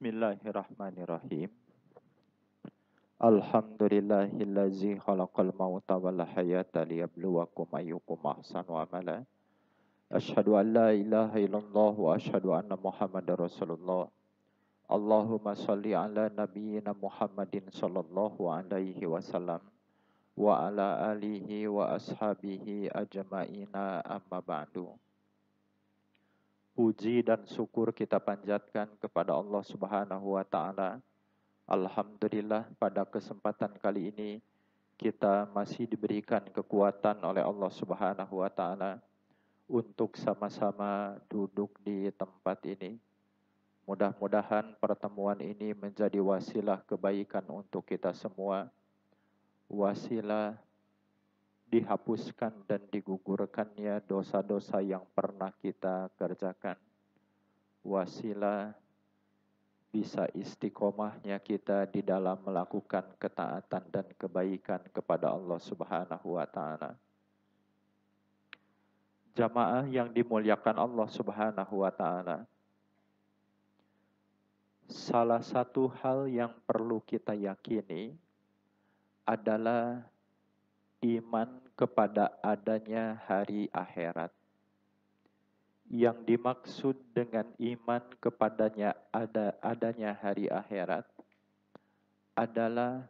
Bismillahirrahmanirrahim. Alhamdulillahillazi khalaqal mauta wal hayata liyabluwakum ayyukum ahsanu amala. Asyhadu an la ilaha illallah wa asyhadu anna Muhammadar Rasulullah. Allahumma shalli ala nabiyyina Muhammadin sallallahu alaihi wasallam wa ala alihi wa ashabihi ajma'ina amma ba'du. Puji dan syukur kita panjatkan kepada Allah Subhanahu wa taala. Alhamdulillah pada kesempatan kali ini kita masih diberikan kekuatan oleh Allah Subhanahu wa taala untuk sama-sama duduk di tempat ini. Mudah-mudahan pertemuan ini menjadi wasilah kebaikan untuk kita semua. Wasilah dihapuskan dan digugurkannya dosa-dosa yang pernah kita kerjakan. Wasilah bisa istiqomahnya kita di dalam melakukan ketaatan dan kebaikan kepada Allah Subhanahu wa taala. Jamaah yang dimuliakan Allah Subhanahu wa taala. Salah satu hal yang perlu kita yakini adalah iman kepada adanya hari akhirat. Yang dimaksud dengan iman kepadanya adanya hari akhirat adalah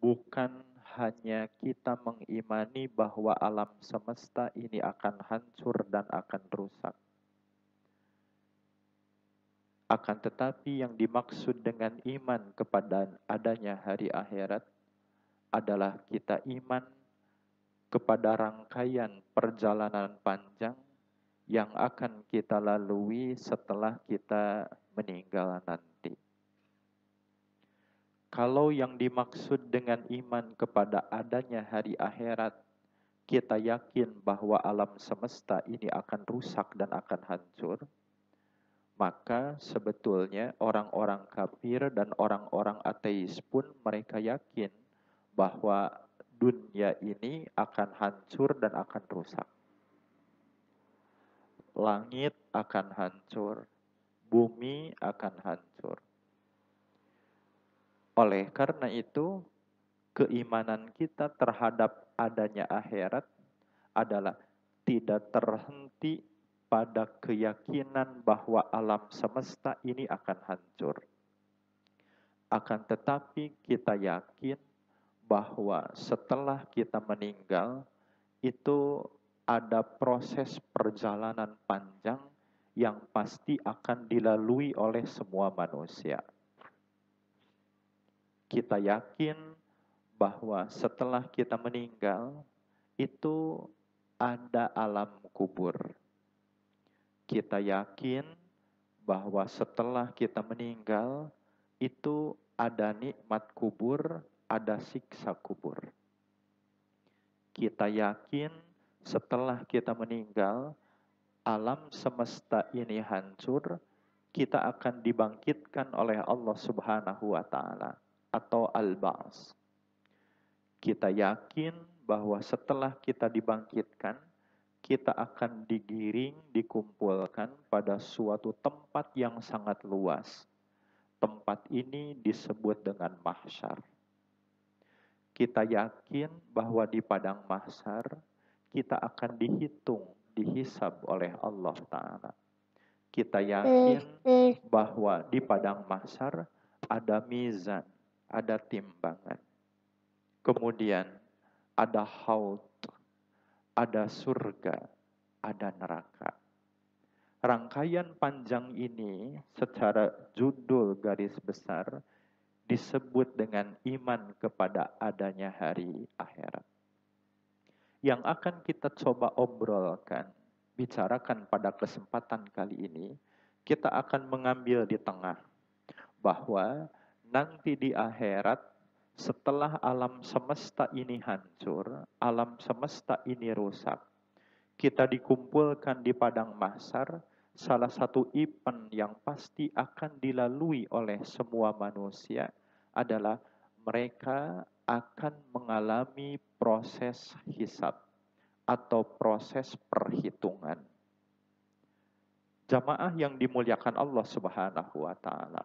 bukan hanya kita mengimani bahwa alam semesta ini akan hancur dan akan rusak. Akan tetapi yang dimaksud dengan iman kepada adanya hari akhirat adalah kita iman kepada rangkaian perjalanan panjang yang akan kita lalui setelah kita meninggal nanti. Kalau yang dimaksud dengan iman kepada adanya hari akhirat, kita yakin bahwa alam semesta ini akan rusak dan akan hancur, maka sebetulnya orang-orang kafir dan orang-orang ateis pun mereka yakin bahwa dunia ini akan hancur dan akan rusak. Langit akan hancur, bumi akan hancur. Oleh karena itu, keimanan kita terhadap adanya akhirat adalah tidak terhenti pada keyakinan bahwa alam semesta ini akan hancur. Akan tetapi kita yakin bahwa setelah kita meninggal, itu ada proses perjalanan panjang yang pasti akan dilalui oleh semua manusia. Kita yakin bahwa setelah kita meninggal, itu ada alam kubur. Kita yakin bahwa setelah kita meninggal, itu ada nikmat kubur, ada siksa kubur. Kita yakin setelah kita meninggal, alam semesta ini hancur, kita akan dibangkitkan oleh Allah Subhanahu wa taala atau al-ba'ts. Kita yakin bahwa setelah kita dibangkitkan, kita akan digiring, dikumpulkan pada suatu tempat yang sangat luas. Tempat ini disebut dengan mahsyar. Kita yakin bahwa di padang mahsyar kita akan dihitung, dihisab oleh Allah Ta'ala. Kita yakin bahwa di padang mahsyar ada mizan, ada timbangan. Kemudian ada haud, ada surga, ada neraka. Rangkaian panjang ini secara judul garis besar disebut dengan iman kepada adanya hari akhirat. Yang akan kita coba obrolkan, bicarakan pada kesempatan kali ini, kita akan mengambil di tengah bahwa nanti di akhirat setelah alam semesta ini hancur, alam semesta ini rusak, kita dikumpulkan di padang mahsyar. Salah satu event yang pasti akan dilalui oleh semua manusia adalah mereka akan mengalami proses hisab atau proses perhitungan. Jamaah yang dimuliakan Allah Subhanahu wa taala.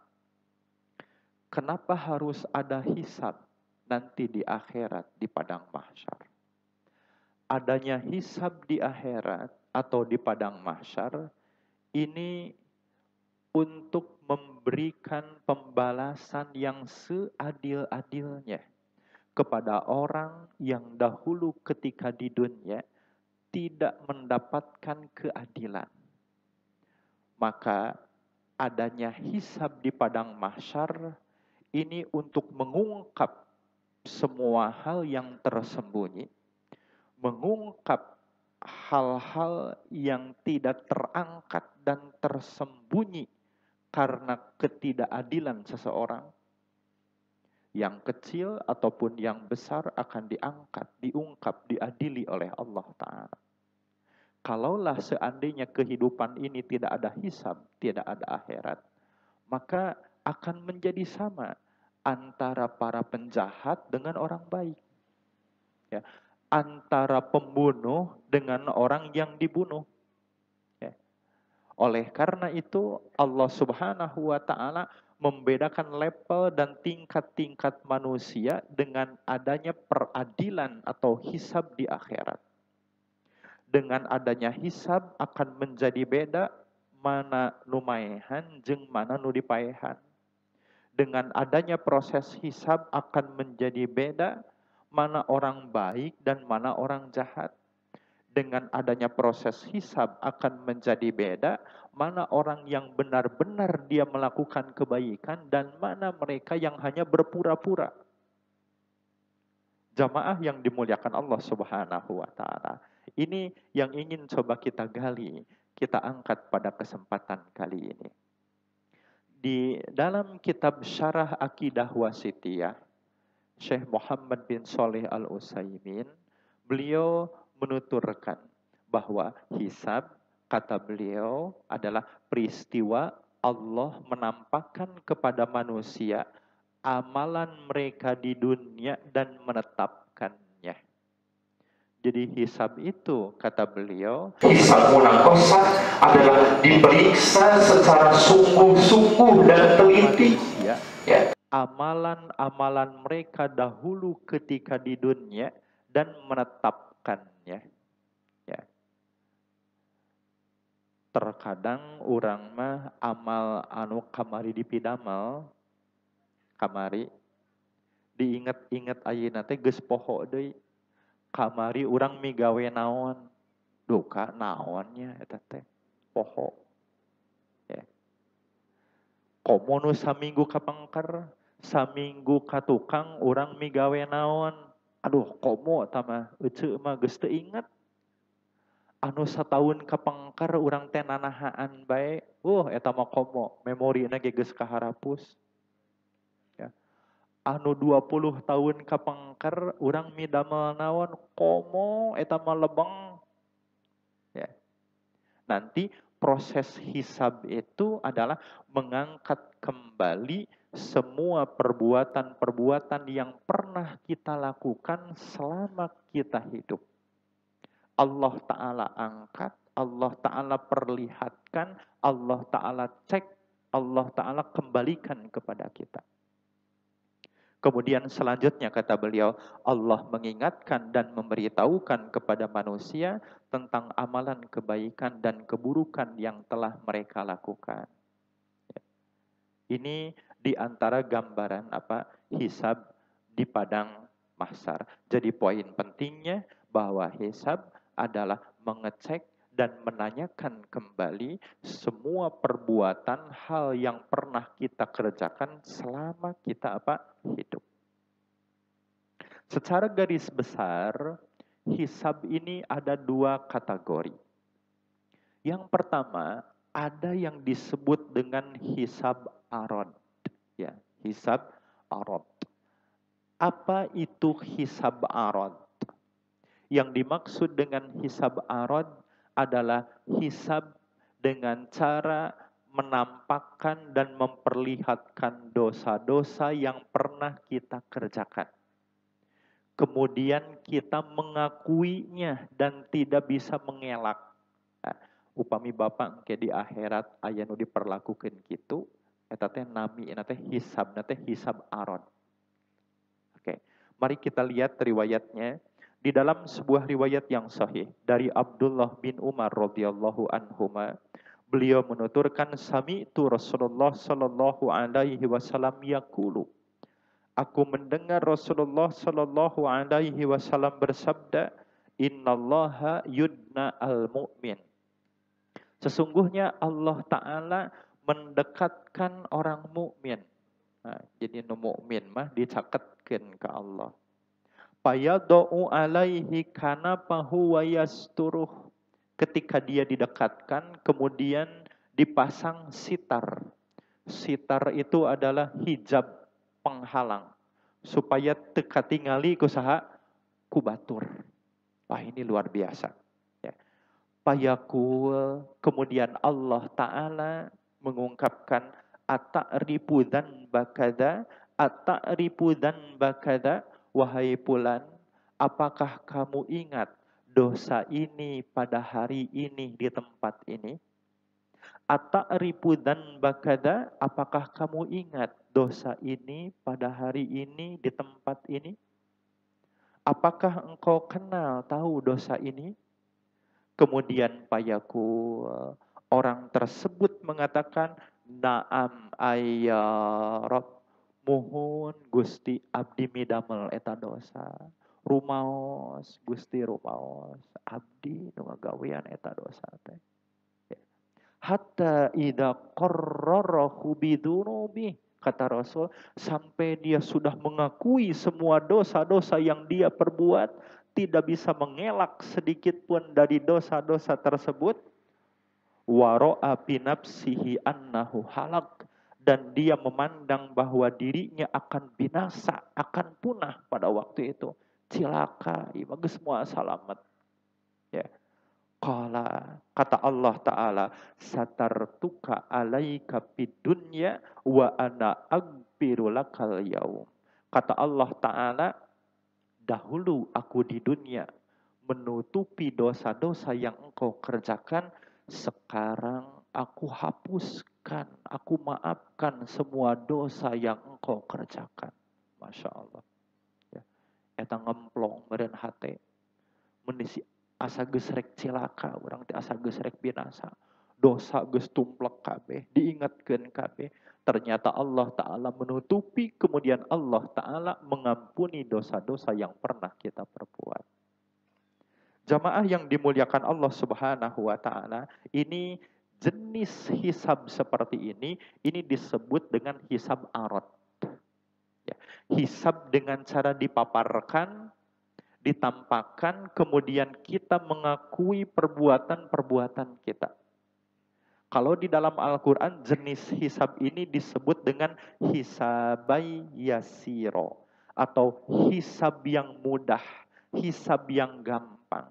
kenapa harus ada hisab nanti di akhirat di padang mahsyar? Adanya hisab di akhirat atau di padang mahsyar ini untuk memberikan pembalasan yang seadil-adilnya kepada orang yang dahulu ketika di dunia tidak mendapatkan keadilan. Maka adanya hisab di padang mahsyar ini untuk mengungkap semua hal yang tersembunyi, mengungkap hal-hal yang tidak terangkat dan tersembunyi karena ketidakadilan seseorang. Yang kecil ataupun yang besar akan diangkat, diungkap, diadili oleh Allah Ta'ala. Kalaulah seandainya kehidupan ini tidak ada hisab, tidak ada akhirat, maka akan menjadi sama antara para penjahat dengan orang baik. Ya. Antara pembunuh dengan orang yang dibunuh. Ya. Oleh karena itu Allah Subhanahu wa Ta'ala membedakan level dan tingkat-tingkat manusia dengan adanya peradilan atau hisab di akhirat. Dengan adanya hisab akan menjadi beda mana nu maehan jeung mana nu dipaehan. Dengan adanya proses hisab akan menjadi beda mana orang baik dan mana orang jahat. Dengan adanya proses hisab akan menjadi beda mana orang yang benar-benar dia melakukan kebaikan dan mana mereka yang hanya berpura-pura. Jamaah yang dimuliakan Allah Subhanahu wa Ta'ala. Ini yang ingin coba kita gali, kita angkat pada kesempatan kali ini. Di dalam kitab Syarah Aqidah Wasithiyah, Syekh Muhammad bin Shalih Al-Utsaimin, beliau menuturkan bahwa hisab, kata beliau, adalah peristiwa Allah menampakkan kepada manusia amalan mereka di dunia dan menetapkannya. Jadi hisab itu, kata beliau, hisab munaqashah adalah diperiksa secara sungguh-sungguh dan teliti. Ya. Amalan-amalan mereka dahulu ketika di dunia dan menetapkannya. Ya. Terkadang orang mah amal anu kamari dipidamel, kamari diinget-inget ayeuna teh geus poho deui. Kamari urang migawe naon? Duka naonnya eta teh? Poho. Ya. Komo nu saminggu kapengker, saminggu ka tukang urang migawe naon? Aduh, komo eta mah euceuk mah geus teu inget. Anu sataun kapengker urang teh nanahaan bae. Eta mah komo, memorina ge geus kaharapus. Ya. Anu 20 tahun kapengker urang midamel naon? Komo eta mah lebeng. Ya. Nanti proses hisab itu adalah mengangkat kembali semua perbuatan-perbuatan yang pernah kita lakukan selama kita hidup. Allah Ta'ala angkat, Allah Ta'ala perlihatkan, Allah Ta'ala cek, Allah Ta'ala kembalikan kepada kita. Kemudian selanjutnya kata beliau, Allah mengingatkan dan memberitahukan kepada manusia tentang amalan kebaikan dan keburukan yang telah mereka lakukan. Ini diantara gambaran hisab di padang mahsyar. Jadi poin pentingnya bahwa hisab adalah mengecek dan menanyakan kembali semua perbuatan hal yang pernah kita kerjakan selama kita hidup. Secara garis besar, hisab ini ada 2 kategori. Yang pertama, ada yang disebut dengan hisab arad. Ya, hisab arad. Apa itu hisab arad? Yang dimaksud dengan hisab arad adalah hisab dengan cara menampakkan dan memperlihatkan dosa-dosa yang pernah kita kerjakan. Kemudian kita mengakuinya dan tidak bisa mengelak. Nah, upami Bapak ke di akhirat aya nu diperlakukeun kitu, Eta teh nami nate hisab nate hisab arad. Oke. Mari kita lihat riwayatnya di dalam sebuah riwayat yang sahih dari Abdullah bin Umar radhiyallahu anhuma. Beliau menuturkan sami'tu Rasulullah sallallahu alaihi wasallam yaqulu. Aku mendengar Rasulullah sallallahu alaihi wasallam bersabda, "Innallaha yudna al-mu'min." Sesungguhnya Allah Ta'ala mendekatkan orang mukmin. Nah, jadi nu mukmin mah dicaketkeun ka Allah. Fayadau alaihi kanapahu wa yasturuh. Ketika dia didekatkan, kemudian dipasang sitar. Sitar itu adalah hijab penghalang supaya teka tingali kusaha kubatur. Wah, ini luar biasa. Ya. Payakul, kemudian Allah Ta'ala mengungkapkan ata'ribu dzanbakada, ata'ribu dzanbakada, wahai fulan, apakah kamu ingat dosa ini pada hari ini di tempat ini? Ata'ribu dzanbakada, apakah kamu ingat dosa ini pada hari ini di tempat ini? Apakah engkau kenal tahu dosa ini? Kemudian payaku orang tersebut mengatakan, naam ayya Rabb, muhun Gusti abdi midamel eta dosa. Rumaos Gusti rumaos abdi nu ngagawean eta dosa teh. Hatta idza qarrarahu bidunubi, kata Rasul, sampai dia sudah mengakui semua dosa-dosa yang dia perbuat, tidak bisa mengelak sedikit pun dari dosa-dosa tersebut. Waro'a binafsihi annahu halak, dan dia memandang bahwa dirinya akan binasa, akan punah pada waktu itu. Cilaka, bagus semua selamat. Ya. Qala, kata Allah Ta'ala, satartuka alaika fid dunya wa ana aghfiru lakal yaum. Kata Allah Ta'ala, dahulu aku di dunia menutupi dosa-dosa yang engkau kerjakan, sekarang aku hapuskan, aku maafkan semua dosa yang engkau kerjakan. Masya Allah. Ya. Eta ngemplong meureun hate. Menisi asa geus rek cilaka, urang teh asa geus rek binasa. Dosa geus tumplek kabeh, diingatkeun kabeh. Ternyata Allah Ta'ala menutupi, kemudian Allah Ta'ala mengampuni dosa-dosa yang pernah kita perbuat. Jamaah yang dimuliakan Allah Subhanahu wa Ta'ala, ini jenis hisab seperti ini disebut dengan hisab arad. Ya. Hisab dengan cara dipaparkan, ditampakkan, kemudian kita mengakui perbuatan-perbuatan kita. Kalau di dalam Al-Quran, jenis hisab ini disebut dengan hisabai yasiro, atau hisab yang mudah, hisab yang gampang.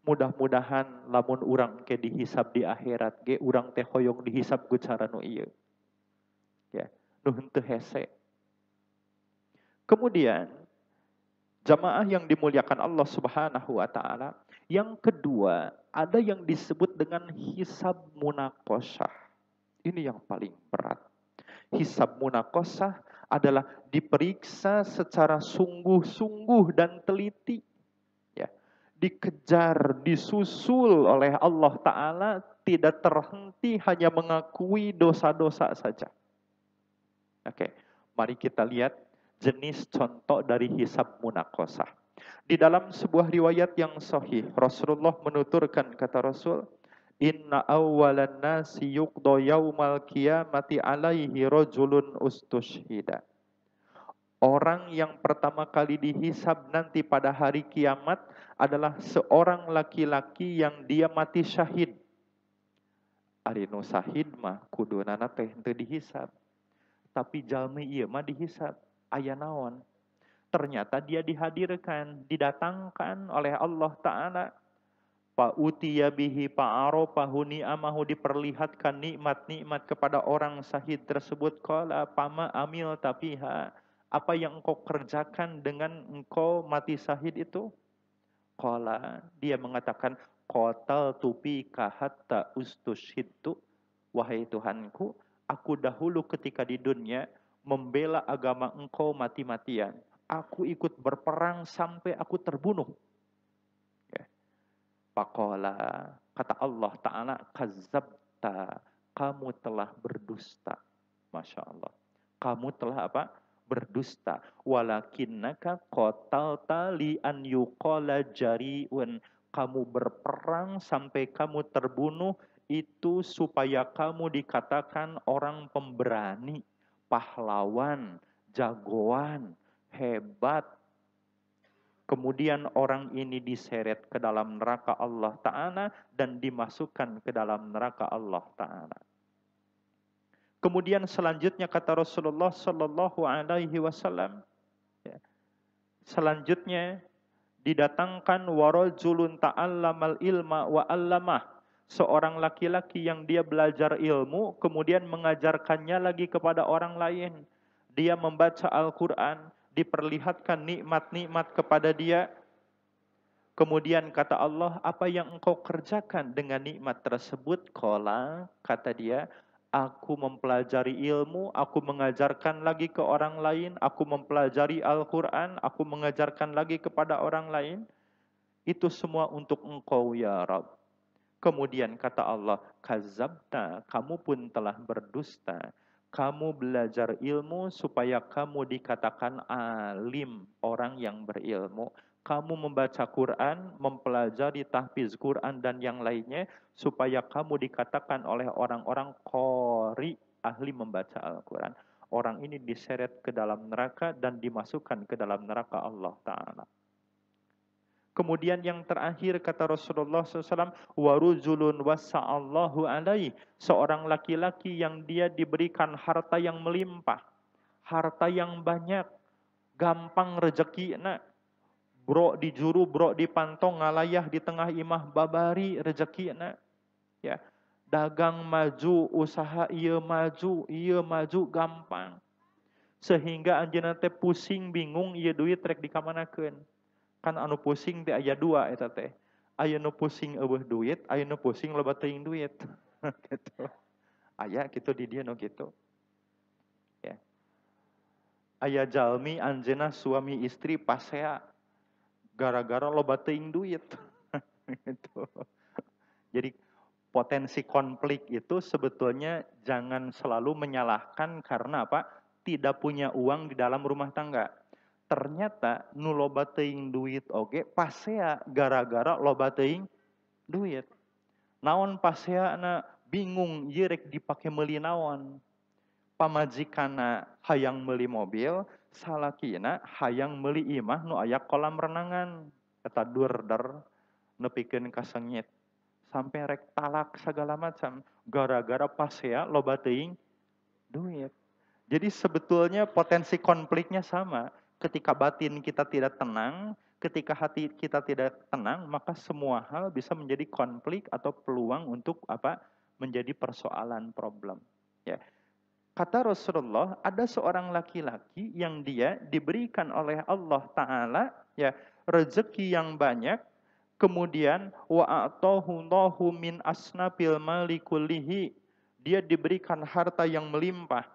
Mudah-mudahan lamun urang ke dihisab di akhirat ge urang teh hoyong dihisab ku cara nu ieu. Ya, nu henteu hese. Kemudian jamaah yang dimuliakan Allah Subhanahu wa Ta'ala, yang kedua ada yang disebut dengan hisab munaqosyah. Ini yang paling berat. Hisab munaqosyah adalah diperiksa secara sungguh-sungguh dan teliti. Dikejar, disusul oleh Allah Ta'ala, tidak terhenti hanya mengakui dosa-dosa saja. Oke, mari kita lihat jenis contoh dari hisab munaqosyah. Di dalam sebuah riwayat yang sahih, Rasulullah menuturkan, kata Rasul, inna awwalan nasi yuqda yaumal qiyamati alaihi rajulun ustushhida. Orang yang pertama kali dihisab nanti pada hari kiamat adalah seorang laki-laki yang dia mati syahid. Ari nu syahid mah kudunana teh henteu dihisab. Tapi jalmi ieu mah dihisab. Aya naon? Ternyata dia dihadirkan, didatangkan oleh Allah Ta'ala. Fa'utiya bihi fa'arofahu ni'amahu, diperlihatkan nikmat-nikmat kepada orang syahid tersebut. Qala fama amil tafiha, apa yang engkau kerjakan dengan engkau mati syahid itu? Qala, dia mengatakan, qataltu bika hatta ustushhidtu, wahai Tuhanku, Aku dahulu ketika di dunia membela agama engkau mati-matian. Aku ikut berperang sampai aku terbunuh. Ya. Faqala, kata Allah Ta'ala, kazzabta, kamu telah berdusta. Masya Allah. Kamu telah apa? Berdusta. Walakinnaka qatalta li an yuqala jari'un. Kamu berperang sampai kamu terbunuh itu supaya kamu dikatakan orang pemberani, pahlawan, jagoan, hebat. Kemudian orang ini diseret ke dalam neraka Allah Ta'ala dan dimasukkan ke dalam neraka Allah Ta'ala. Kemudian selanjutnya kata Rasulullah Sallallahu Alaihi Wasallam, selanjutnya didatangkan warajulun ta'allamal ilma wa 'allamah, seorang laki-laki yang dia belajar ilmu kemudian mengajarkannya lagi kepada orang lain. Dia membaca Al-Qur'an, diperlihatkan nikmat-nikmat kepada dia. Kemudian kata Allah, apa yang engkau kerjakan dengan nikmat tersebut? Qala, kata dia, aku mempelajari ilmu, aku mengajarkan lagi ke orang lain, aku mempelajari Al-Quran, aku mengajarkan lagi kepada orang lain. Itu semua untuk engkau ya Rabb. Kemudian kata Allah, kazabta, kamu pun telah berdusta. Kamu belajar ilmu supaya kamu dikatakan alim, orang yang berilmu. Kamu membaca Quran, mempelajari tahfiz Quran dan yang lainnya, supaya kamu dikatakan oleh orang-orang qori, ahli membaca Al-Quran. Orang ini diseret ke dalam neraka dan dimasukkan ke dalam neraka Allah Ta'ala. Kemudian yang terakhir kata Rasulullah SAW, warujulun wasa'allahu alaih, seorang laki-laki yang dia diberikan harta yang melimpah, harta yang banyak, gampang rezeki nak, bro di juru, bro di pantong, ngalayah di tengah imah babari rezeki nak, ya, dagang maju, usaha iya maju gampang, sehingga anjeunna teh pusing bingung ieu duit rek dikamanakeun. Kan anu pusing teh aya dua eta teh. Aya nu pusing eueuh duit, aya nu pusing loba teuing duit. Gitu. Aya kitu di dieu nu kitu. Ya. Aya jalmi anjeunna suami istri pasea gara-gara loba teuing duit. Gitu. Jadi potensi konflik itu sebetulnya jangan selalu menyalahkan karena apa? Tidak punya uang di dalam rumah tangga. Ternyata nu loba teuing duit oge pasea gara-gara loba teuing duit. Naon paseana bingung ieu rek dipake meuli naon. Pamajikanna hayang meuli mobil, salakina hayang meuli imah nu aya kolam renangan. Eta durder nepikeun ka sengit. Sampai rek talak segala macam gara-gara pasea loba teuing duit. Jadi sebetulnya potensi konfliknya sama. Ketika batin kita tidak tenang, ketika hati kita tidak tenang, maka semua hal bisa menjadi konflik atau peluang untuk apa? Menjadi persoalan problem. Ya. Kata Rasulullah, ada seorang laki-laki yang dia diberikan oleh Allah Ta'ala ya rezeki yang banyak, kemudian wa'atahullahu min asnafil mali kullihi, dia diberikan harta yang melimpah.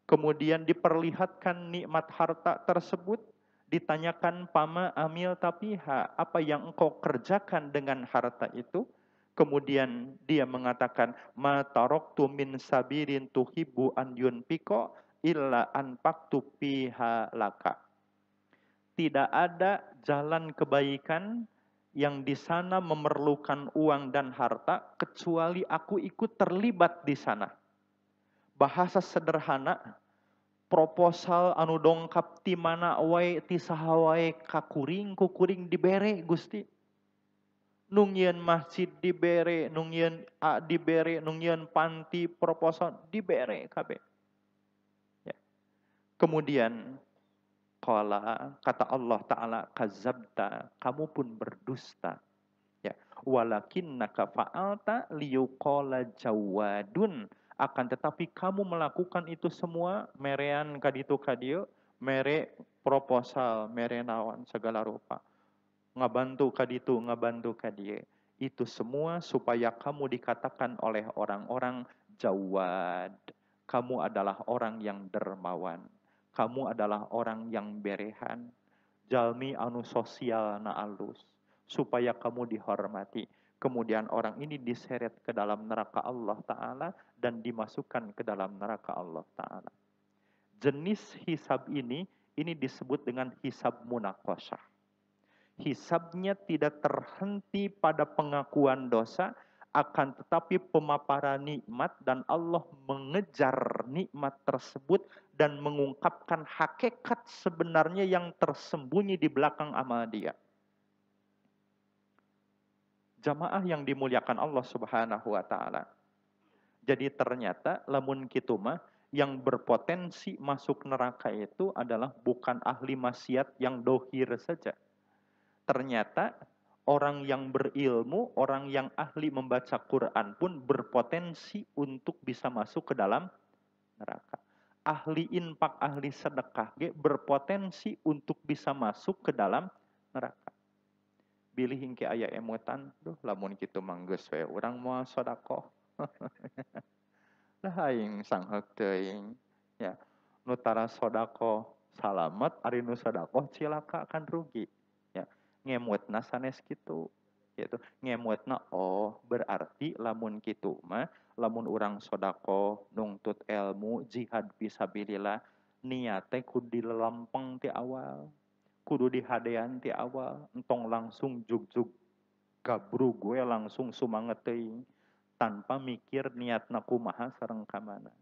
Kemudian diperlihatkan nikmat harta tersebut, ditanyakan pama amil tapiha, apa yang engkau kerjakan dengan harta itu? Kemudian dia mengatakan, ma taraktu min sabirin tuhibbu an yunfiko illa anfaqtu fiha laka. Tidak ada jalan kebaikan yang di sana memerlukan uang dan harta kecuali aku ikut terlibat di sana. Bahasa sederhana, proposal anu dongkap ti mana wae ti saha wae ka kuring, ku kuring dibere Gusti. Nu ngieun masjid dibere, nu ngieun A dibere, nu ngieun panti proposal dibere kabeh. Ya. Kemudian qala, kata Allah Ta'ala, kazabta, kamu pun berdusta. Ya, walakinnaka fa'alta liyuqala jawadun, akan tetapi kamu melakukan itu semua merean kaditu kadieu, mere proposal, mere naon segala rupa. Ngabantu kaditu, ngabantu kadieu. Itu semua supaya kamu dikatakan oleh orang-orang jawad. Kamu adalah orang yang dermawan. Kamu adalah orang yang berehan. Jalmi anu sosial na alus. Supaya kamu dihormati. Kemudian orang ini diseret ke dalam neraka Allah Ta'ala dan dimasukkan ke dalam neraka Allah Ta'ala. Jenis hisab ini disebut dengan hisab munaqasyah. Hisabnya tidak terhenti pada pengakuan dosa, akan tetapi pemaparan nikmat dan Allah mengejar nikmat tersebut dan mengungkapkan hakikat sebenarnya yang tersembunyi di belakang amal dia. Jamaah yang dimuliakan Allah Subhanahu wa taala. Jadi ternyata lamun kitu mah yang berpotensi masuk neraka itu adalah bukan ahli maksiat yang dohir saja. Ternyata orang yang berilmu, orang yang ahli membaca Quran pun berpotensi untuk bisa masuk ke dalam neraka. Ahli infak, ahli sedekah berpotensi untuk bisa masuk ke dalam neraka. Bilih hingke aya emutan, duh lamun kitu manggeus we urang moal sedekah. Lah aing sangheuk teuing. Ya, nu tara sedekah salamet, ari nu sedekah cilaka kan rugi. Ya, ngemutna sanes kitu. Gitu. Ngemutna berarti lamun kitu mah lamun urang sedekah nungtut ilmu jihad fisabilillah niate kudu dilempeng ti awal. Kudu dihadean ti awal, entong langsung jugjug gabrug gue langsung sumanget teuing tanpa mikir niatna kumaha sareng ka mana.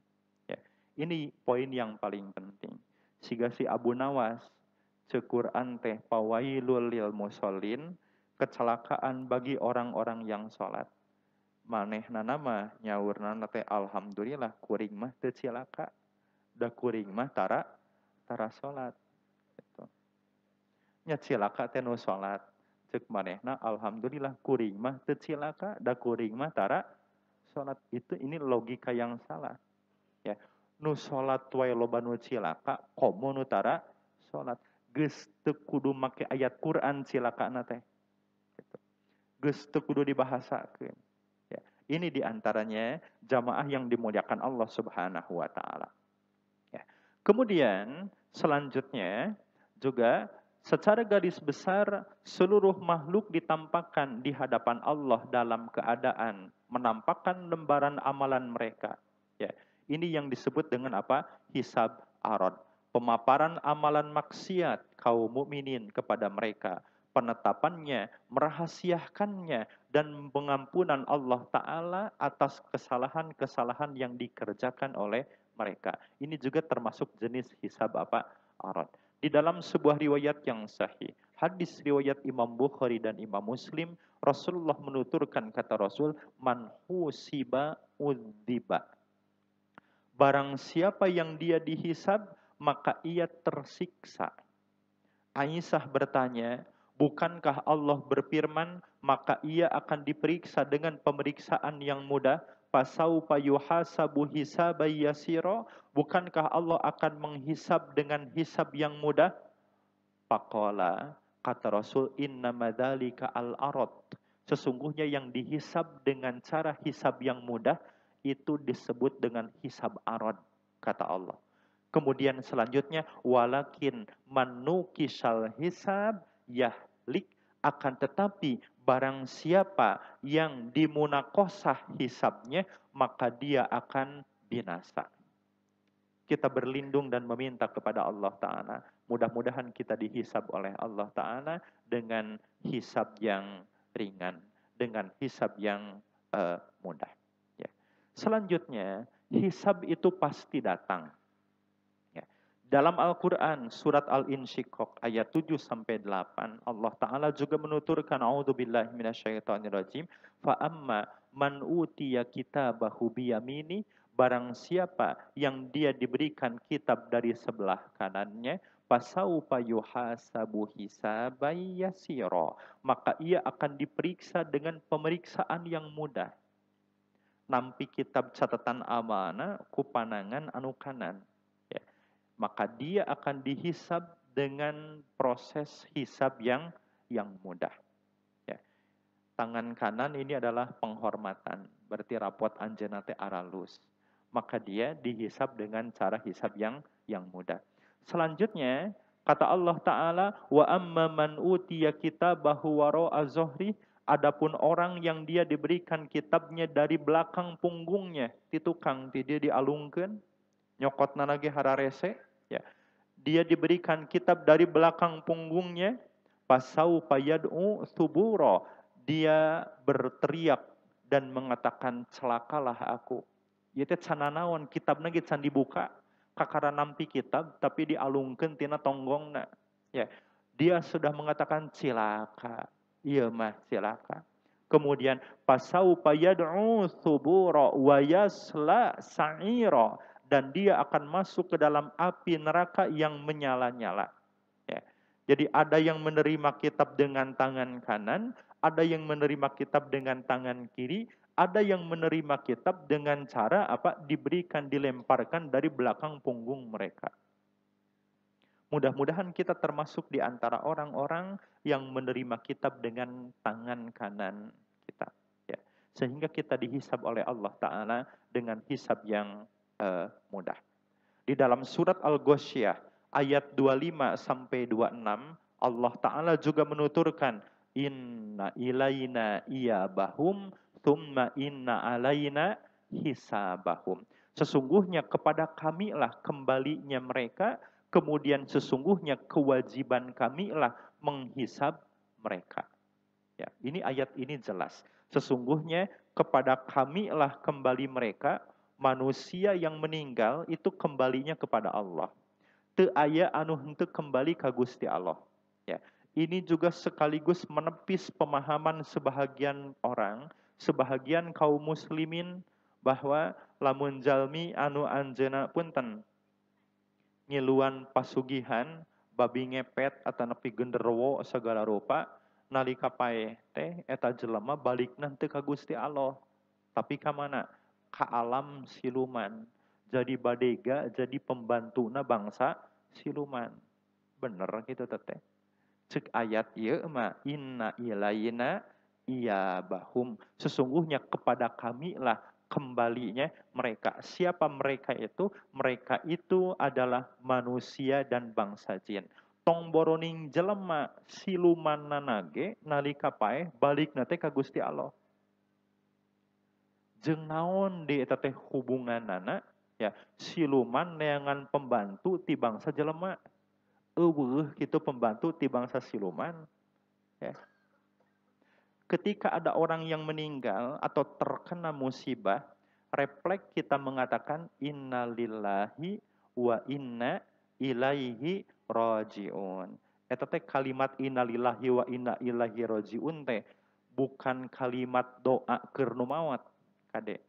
Ya. Ini poin yang paling penting. Siga si Abu Nawas ceuk Quran teh fawailul lil musallin, kecelakaan bagi orang-orang yang salat. Manehna nama nyaurna teh alhamdulillah kuring mah teu cilaka. Da kuring mah tara salat. Gitu. Nya cilaka teh nu salat. Ceuk manehna alhamdulillah kuring mah teu cilaka, da kuring mah tara salat. Ini logika yang salah. Ya. Nu salat wae loba nu cilaka, komo nu tara salat. Geus teu kudu make ayat Quran cilakana teh. Gitu. Geus teu kudu dibahasakeun. Ya. Ini diantaranya jamaah yang dimuliakan Allah Subhanahu wa taala. Ya. Kemudian selanjutnya juga secara garis besar seluruh makhluk ditampakkan di hadapan Allah dalam keadaan menampakkan lembaran amalan mereka. Ya, ini yang disebut dengan apa? Hisab arad. Pemaparan amalan maksiat kaum mukminin kepada mereka, penetapannya, merahasiakannya, dan pengampunan Allah Ta'ala atas kesalahan-kesalahan yang dikerjakan oleh mereka. Ini juga termasuk jenis hisab apa? Arad. Di dalam sebuah riwayat yang sahih, hadis riwayat Imam Bukhari dan Imam Muslim, Rasulullah menuturkan kata Rasul, man husiba udziba. Barang siapa yang dia dihisab, maka ia tersiksa. Aisyah bertanya, bukankah Allah berfirman, maka ia akan diperiksa dengan pemeriksaan yang mudah? Fasaufa yuhasabu hisaban yasira. Bukankah Allah akan menghisab dengan hisab yang mudah? Faqala, kata Rasul, innama dzalika al-arad. Sesungguhnya yang dihisab dengan cara hisab yang mudah itu disebut dengan hisab arad, kata Allah. Kemudian selanjutnya walakin manukisal hisab yahlik, akan tetapi barang siapa yang dimunakosah hisabnya maka dia akan binasa. Kita berlindung dan meminta kepada Allah Ta'ala. Mudah-mudahan kita dihisab oleh Allah Ta'ala dengan hisab yang ringan, dengan hisab yang mudah. Ya. Selanjutnya, hisab itu pasti datang. Ya. Dalam Al-Quran, surat Al-Insyiqaq ayat 7-8, Allah Ta'ala juga menuturkan, a'udzubillahi minasyaitonirrajim, fa'amma man utiya kitabahu biyamini, barang siapa yang dia diberikan kitab dari sebelah kanannya, fasaufa yuhasabu hisaban yasira, maka ia akan diperiksa dengan pemeriksaan yang mudah. Nampi kitab catatan amanah ku panangan anu kanan. Ya. Maka dia akan dihisab dengan proses hisab yang mudah. Ya. Tangan kanan ini adalah penghormatan, berarti rapot anjeunna teh aralus. maka dia dihisab dengan cara hisab yang mudah. Selanjutnya, kata Allah Ta'ala, wa amma man utiya kitabahu wara'a zuhri, adapun orang yang dia diberikan kitabnya dari belakang punggungnya, ti tukang ti dia dialungkeun, nyokotna lagi hararese, ya. Dia diberikan kitab dari belakang punggungnya, pasau payad'u suburo, dia berteriak dan mengatakan celakalah aku. Ieu teh cananaon kitabna ge can dibuka, kakara nampi kitab tapi dialungkeun tina tonggongna. Ya, dia sudah mengatakan cilaka. Ieu mah cilaka. Kemudian pasau payad'u suburo wa yasla sa'ira, dan dia akan masuk ke dalam api neraka yang menyala-nyala. Ya. Jadi ada yang menerima kitab dengan tangan kanan, ada yang menerima kitab dengan tangan kiri, ada yang menerima kitab dengan cara apa? Diberikan, dilemparkan dari belakang punggung mereka. Mudah-mudahan kita termasuk di antara orang-orang yang menerima kitab dengan tangan kanan kita. Ya. Sehingga kita dihisab oleh Allah Ta'ala dengan hisab yang mudah. Di dalam surat Al-Ghasyiyah ayat 25 sampai 26, Allah Ta'ala juga menuturkan, inna ilaina iyabahum thumma inna alaina hisabahum. Sesungguhnya kepada kamilah kembalinya mereka, kemudian sesungguhnya kewajiban kamilah menghisab mereka. Ya, ini ayat ini jelas. Sesungguhnya kepada kamilah kembali mereka, manusia yang meninggal itu kembalinya kepada Allah. Teu aya anu henteu kembali ka Gusti Allah. Ya. Ini juga sekaligus menepis pemahaman sebahagian orang, sebahagian kaum muslimin, bahwa lamun jalmi anu anjeunna punten ngiluan pasugihan, babi ngepet atau nepi genderuwo segala rupa, nalika paeh teh eta jelema balikna teu ka Gusti Allah, tapi ka mana? Ka alam siluman. Jadi badega, jadi pembantuna bangsa siluman. Bener gitu teh. Cek ayat ieu mah inna ilaina iyabahum. Sesungguhnya kepada kami lah kembalinya mereka. Siapa mereka itu? Mereka itu adalah manusia dan bangsa jin. Tong boroning jelema siluman nanage nalika paeh balik nate ka Gusti Allah. Jeung naon di eta teh hubunganana, ya, siluman neangan pembantu ti bangsa jelema. Eueuh kitu pembantu ti bangsa siluman, ya. Ketika ada orang yang meninggal atau terkena musibah, refleks kita mengatakan innalillahi wa inna ilaihi rajiun. Eta teh kalimat innalillahi wa inna ilaihi rajiun teh bukan kalimat doa keur nu maot, kade.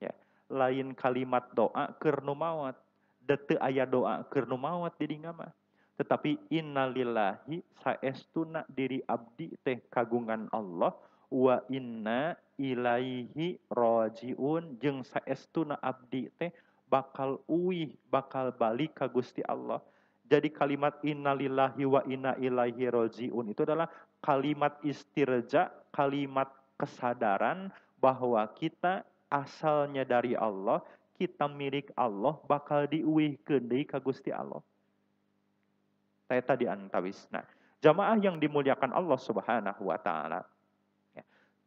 Ya, lain kalimat doa keur nu maot. Da teu aya doa keur nu maot di dinya mah. Tetapi innalillahi saestuna diri abdi teh kagungan Allah, wa inna ilaihi rajiun jeung saestuna abdi teh bakal uih, bakal balik ka Gusti Allah. Jadi kalimat innalillahi wa inna ilaihi rajiun itu adalah kalimat istirja, kalimat kesadaran bahwa kita asalnya dari Allah, kita milik Allah, bakal diuihkeun deui ka Gusti Allah. Eta di antawisna. Jamaah yang dimuliakan Allah Subhanahu wa taala.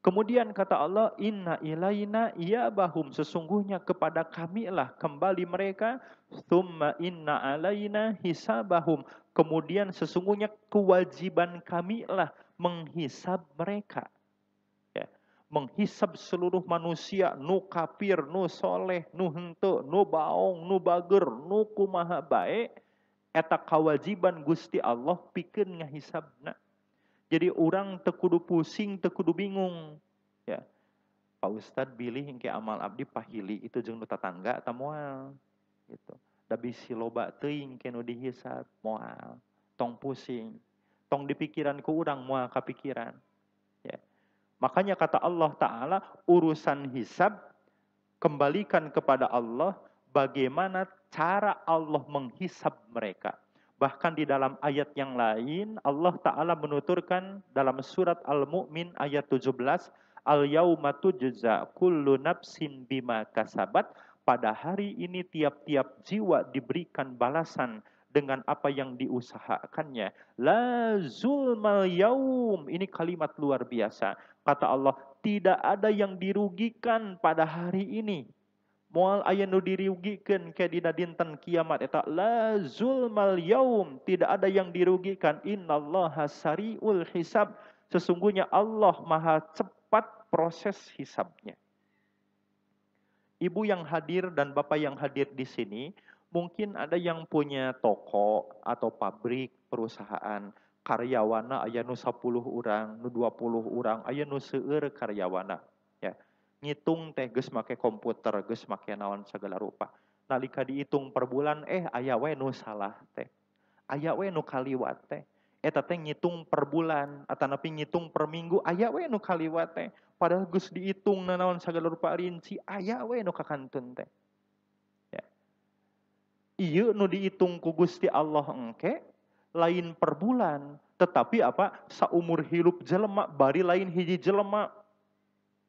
Kemudian kata Allah, inna ilaina iyabahum, sesungguhnya kepada kamilah kembali mereka, thumma inna alaina hisabahum, kemudian sesungguhnya kewajiban kamilah menghisab mereka. Ya. Menghisab seluruh manusia, nu kafir, nu soleh, nu henteu, nu baong, nu bager, nu kumaha bae, eta kewajiban Gusti Allah pikeun ngahisabna. Jadi orang teu kudu pusing, teu kudu bingung. Ya. Pak Ustad bilih engke amal abdi pahili itu jeung nu tatangga eta moal. Gitu. Da bisi loba teuing engke nu dihisab moal. Tong pusing. Tong dipikiran ku urang moal kapikiran. Ya. Makanya kata Allah Ta'ala, urusan hisab kembalikan kepada Allah, bagaimana cara Allah menghisab mereka. Bahkan di dalam ayat yang lain, Allah Ta'ala menuturkan dalam surat Al-Mu'min ayat 17, Al-yawma tujza kullu nafsin bima kasabat, pada hari ini tiap-tiap jiwa diberikan balasan dengan apa yang diusahakannya. La zulmal yaum. Ini kalimat luar biasa. Kata Allah, tidak ada yang dirugikan pada hari ini. Moal aya nu dirugikan ke dina dinten kiamat eta la zulmal yaum, tidak ada yang dirugikan. Innallaha sariul hisab, sesungguhnya Allah maha cepat proses hisabnya. Ibu yang hadir dan bapak yang hadir di sini, mungkin ada yang punya toko atau pabrik, perusahaan, karyawana aya nu 10 urang, nu 20 urang, aya nu seueur karyawana. Ya. Ngitung teh geus make komputer, geus make naon segala rupa. Nalika dihitung per bulan aya we nu salah teh. Aya we nu kaliwat teh. Eta teh ngitung per bulan atanapi ngitung per minggu, aya we nu kaliwat teh. Padahal geus dihitung naon segala rupa rinci, aya we nu kakantun teh. Ya. Ieu nu dihitung ku Gusti Allah engke lain per bulan, tetapi apa? Saumur hidup jelema bari lain hiji jelema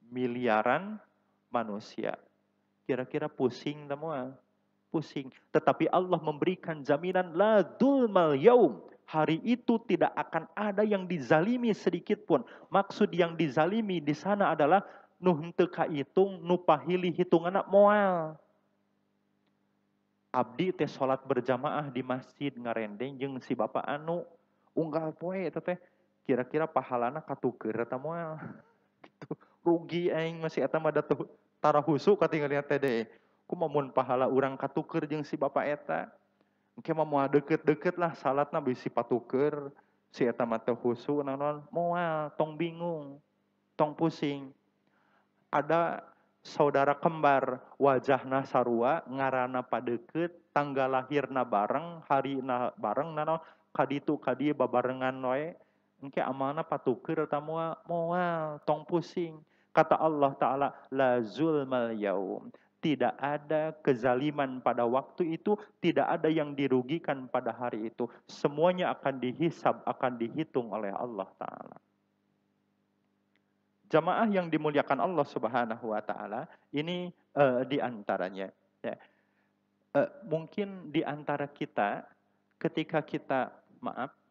miliaran manusia. Kira-kira pusing semua. Pusing. Tetapi Allah memberikan jaminan la dzulmal yaum. Hari itu tidak akan ada yang dizalimi sedikit pun. Maksud yang dizalimi di sana adalah nu henteu kahitung, nu pahili hitunganna moal. Abdi teh salat berjamaah di masjid ngarendeng jeung si bapak anu unggal poe eta teh kira-kira pahalana katuker eta moal. Gitu. Rugi aing masih eta mah datuh tara husu katinggalnya teh deui. Kumaha mun pahala urang katuker jeung si bapak eta. Engke mah moal deukeut-deukeut lah salatna bisi patuker. Si eta mah teh husu naon moal tong bingung, tong pusing. Ada saudara kembar, wajahna sarua, ngaranna padeukeut, tanggal lahirna bareng, harina bareng naon kaditu kadieu babarengan wae. Engke amalna patuker eta moal tong pusing. Kata Allah Ta'ala, la zulmal yaum. Tidak ada kezaliman pada waktu itu, tidak ada yang dirugikan pada hari itu. Semuanya akan dihisab, akan dihitung oleh Allah Ta'ala. Jamaah yang dimuliakan Allah Subhanahu wa Ta'ala, ini diantaranya. Ya. Mungkin diantara kita, ketika kita,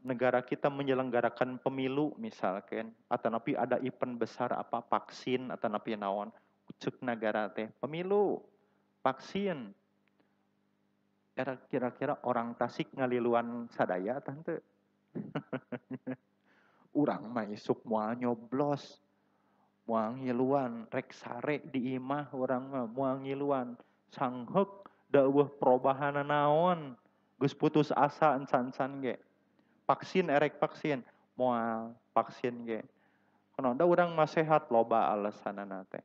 negara kita menyelenggarakan pemilu misalkan, atau napi ada event besar apa vaksin atau napi naon, cek negara teh pemilu, vaksin. Kira-kira orang Tasik ngaliluan sadaya tante. Urang mah isuk moal nyoblos, moal ngiluan, rek sare di imah urang mah moal ngiluan, sangheuk daweuh perubahan naon, geus putus asa encan-encan ge. Vaksin erek vaksin, moal vaksin ge. Kana da urang mah sehat loba alasanana teh.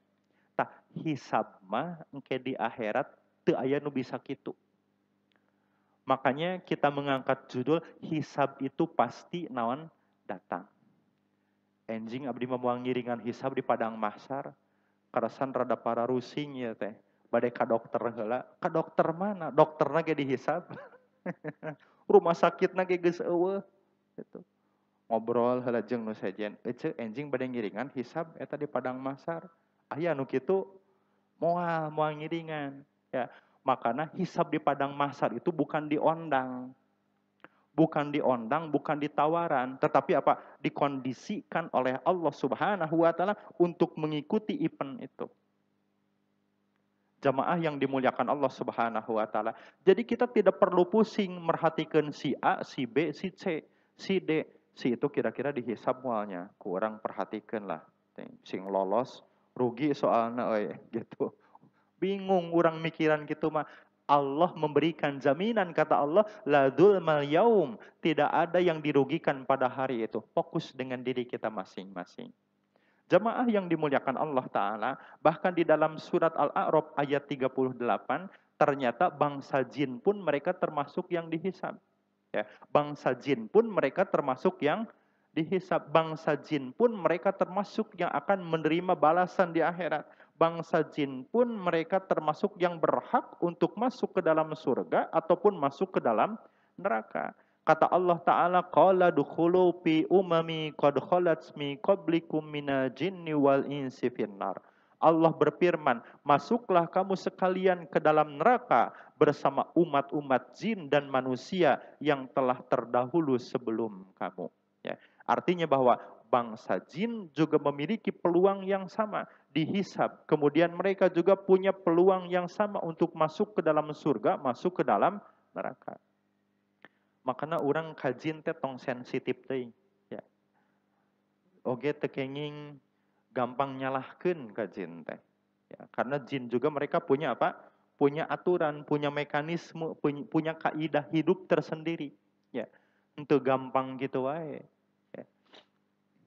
Tah hisab mah engke di akhirat teu aya nu bisa kitu. Makanya kita mengangkat judul hisab itu pasti naon datang. Enjing abdi mah moal ngiringan hisab di padang mahsyar. Karasan rada para rusing ya teh. Bade ka dokter heula. Ka dokter mana? Dokterna ge dihisab. Rumah sakitna ge geus eueuh. Gitu. Ngobrol heula jeung nu sejen. Ece enjing bade ngiringan hisab eta di padang mahsyar. Aya nu kitu moal ngiringan. Ya, makana hisab di padang mahsyar itu bukan diondang. Bukan diondang, bukan ditawaran, tetapi apa? Dikondisikan oleh Allah Subhanahu wa Ta'ala untuk mengikuti event itu. Jamaah yang dimuliakan Allah Subhanahu wa Ta'ala. Jadi kita tidak perlu pusing merhatikan si A, si B, si C, si D. Si itu kira-kira dihisab mualnya. Kurang perhatikan lah. Sing lolos, rugi soalnya gitu. Bingung orang mikiran gitu mah. Allah memberikan jaminan, kata Allah, la dzulmal yaum. Tidak ada yang dirugikan pada hari itu. Fokus dengan diri kita masing-masing. Jamaah yang dimuliakan Allah Ta'ala, bahkan di dalam surat Al-A'raf ayat 38, ternyata bangsa jin pun mereka termasuk yang dihisab. Ya, bangsa jin pun mereka termasuk yang dihisab. Bangsa jin pun mereka termasuk yang akan menerima balasan di akhirat. Bangsa jin pun mereka termasuk yang berhak untuk masuk ke dalam surga ataupun masuk ke dalam neraka. Kata Allah Ta'ala, qala dukhulu fi umami qad khalat min qablikum minal jinni wal insi finnar. Allah berfirman, masuklah kamu sekalian ke dalam neraka bersama umat-umat jin dan manusia yang telah terdahulu sebelum kamu. Ya. Artinya bahwa bangsa jin juga memiliki peluang yang sama dihisab. Kemudian mereka juga punya peluang yang sama untuk masuk ke dalam surga, masuk ke dalam neraka. Makanya orang kajin teh tong sensitif teh. Ya. Oge tekenging gampang nyalahkeun ka jin teh. Ya, karena jin juga mereka punya apa? Punya aturan, punya mekanisme, punya kaidah hidup tersendiri. Ya, itu gampang gitu wae. Ya.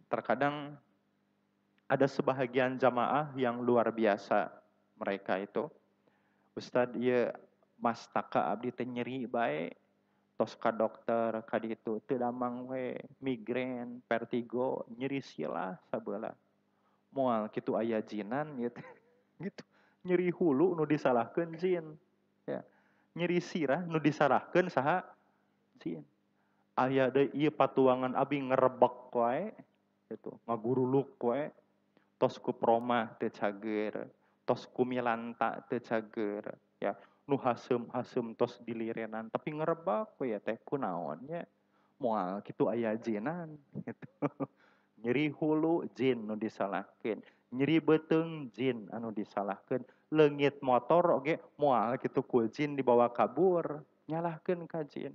Terkadang ada sebahagian jamaah yang luar biasa mereka itu. Ustadz, ya mas taka abdi teh nyeri bae. Tos ka dokter ka ditu teu damang we, migrain, vertigo, nyeri sila sabeula. Moal kitu aya jinan gitu. Gitu. Nyeri hulu nu disalahkeun jin. Ya. Nyeri sirah nu disalahkeun saha? Jin. Aya deui ieu patuangan abi ngerebek wae gitu, ngaguruluk wae. Tos ku promah teu cager, tos ku milanta teu cager, ya. Nu haseum-haseum tos dilirenan tapi ngerebek we ya teh kunaon nya? Moal kitu aya jinan gitu. Nyeri hulu jin nu disalahkeun, nyeri beuteung jin anu disalahkeun, leungit motor oge moal kitu ku jin dibawa kabur, nyalahkeun ka jin.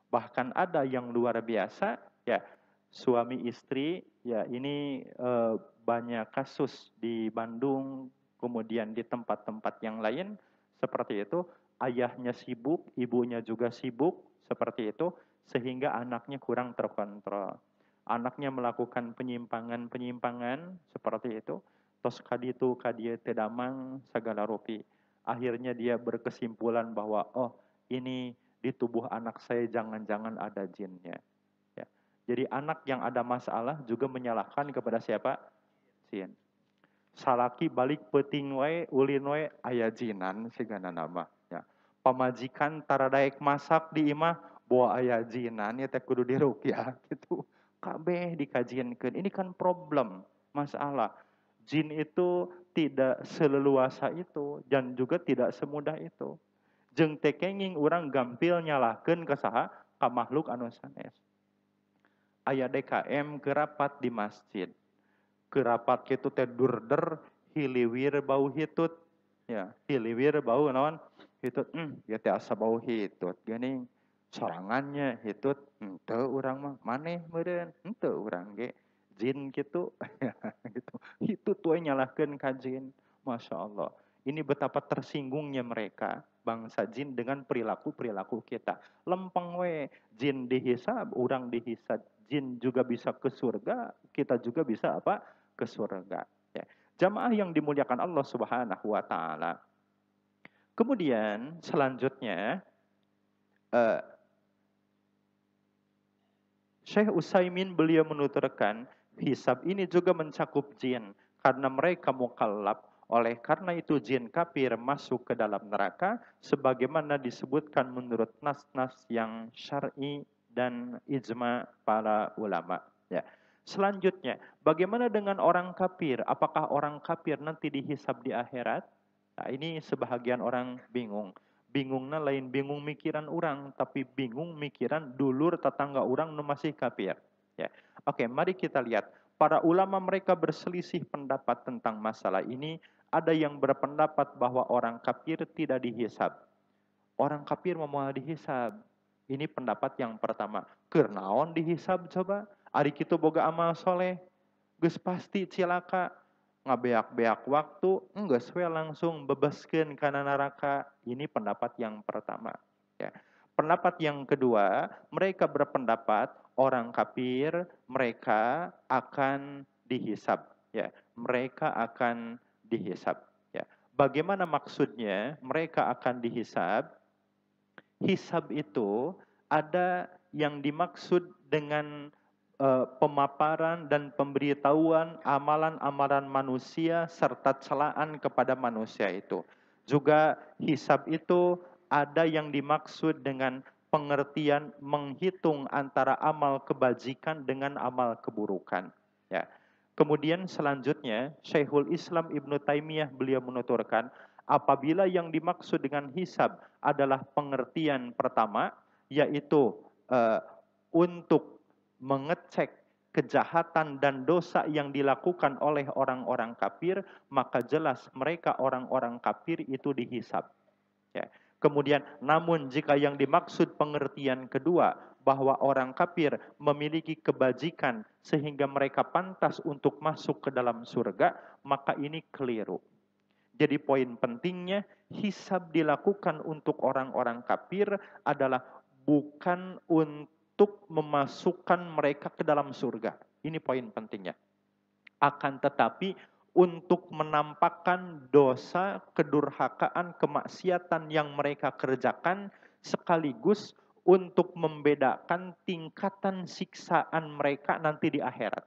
Bahkan ada yang luar biasa, ya suami istri, ya ini banyak kasus di Bandung, kemudian di tempat-tempat yang lain seperti itu. Ayahnya sibuk, ibunya juga sibuk seperti itu, sehingga anaknya kurang terkontrol. Anaknya melakukan penyimpangan-penyimpangan seperti itu, tos kaditu kadieu teu damang sagala rupi. Akhirnya dia berkesimpulan bahwa oh ini di tubuh anak saya jangan-jangan ada jinnya. Ya. Jadi anak yang ada masalah juga menyalahkan kepada siapa? Jin. Salaki balik peuting wae, ulin wae aya jinan sigana nama. Ya. Pamajikan taradaek masak di imah bawa aya jinan ya teh kudu diruqyah gitu. Kabeh dikajiankeun. Ini kan problem, masalah. Jin itu tidak seleluasa itu dan juga tidak semudah itu. Jeung teh kenging urang gampil nyalahkeun ka saha? Ka makhluk anu sanes. Aya DKM kerapat di masjid. Kerapat kitu teh durder hiliwir bau hitut. Ya, hiliwir bau naon? Hitut. Ya teh asa bau hitut geuning. Sorangannya hitut, henteu urang mah. Maneh meureun? Henteu urang ge. Jin gitu. gitu. Hitut we nyalahkeun ka jin. Masya Allah. Ini betapa tersinggungnya mereka, bangsa jin, dengan perilaku-perilaku kita. Lempeng we, jin dihisab, orang dihisab. Jin juga bisa ke surga, kita juga bisa apa? Ke surga. Ya. Jamaah yang dimuliakan Allah Subhanahu wa Ta'ala. Kemudian selanjutnya, Syekh Utsaimin beliau menuturkan, hisab ini juga mencakup jin karena mereka mukallaf. Oleh karena itu jin kafir masuk ke dalam neraka sebagaimana disebutkan menurut nas-nas yang syar'i dan ijma para ulama. Ya. Selanjutnya, bagaimana dengan orang kafir? Apakah orang kafir nanti dihisab di akhirat? Nah, ini sebahagian orang bingung. Bingungna lain bingung mikiran orang, tapi bingung mikiran dulur tetangga orang nu masih kafir. Ya. Oke, mari kita lihat. Para ulama mereka berselisih pendapat tentang masalah ini. Ada yang berpendapat bahwa orang kafir tidak dihisab. Orang kafir mau dihisab. Ini pendapat yang pertama. Keur naon dihisab coba? Ari kitu boga amal soleh. Geus pasti cilaka. Ngabeak-beak waktu, geus we langsung bebaskeun kana neraka. Ini pendapat yang pertama. Ya. Pendapat yang kedua, mereka berpendapat orang kafir mereka akan dihisab. Ya. Mereka akan dihisab. Ya. Bagaimana maksudnya mereka akan dihisab? Hisab itu ada yang dimaksud dengan pemaparan dan pemberitahuan amalan-amalan manusia serta celaan kepada manusia itu. Juga hisab itu ada yang dimaksud dengan pengertian menghitung antara amal kebajikan dengan amal keburukan. Ya. Kemudian selanjutnya Syekhul Islam Ibnu Taimiyah beliau menuturkan, apabila yang dimaksud dengan hisab adalah pengertian pertama, yaitu untuk mengecek kejahatan dan dosa yang dilakukan oleh orang-orang kafir, maka jelas mereka orang-orang kafir itu dihisab. Ya. Kemudian, namun jika yang dimaksud pengertian kedua, bahwa orang kafir memiliki kebajikan sehingga mereka pantas untuk masuk ke dalam surga, maka ini keliru. Jadi poin pentingnya, hisab dilakukan untuk orang-orang kafir adalah bukan untuk memasukkan mereka ke dalam surga. Ini poin pentingnya. Akan tetapi untuk menampakkan dosa, kedurhakaan, kemaksiatan yang mereka kerjakan, sekaligus untuk membedakan tingkatan siksaan mereka nanti di akhirat.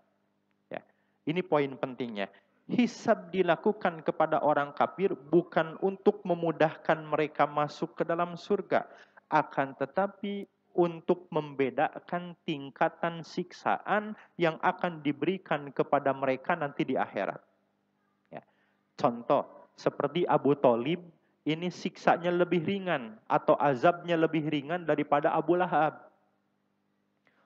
Ya. Ini poin pentingnya. Hisab dilakukan kepada orang kafir bukan untuk memudahkan mereka masuk ke dalam surga, akan tetapi untuk membedakan tingkatan siksaan yang akan diberikan kepada mereka nanti di akhirat. Ya. Contoh, seperti Abu Thalib, ini siksanya lebih ringan atau azabnya lebih ringan daripada Abu Lahab.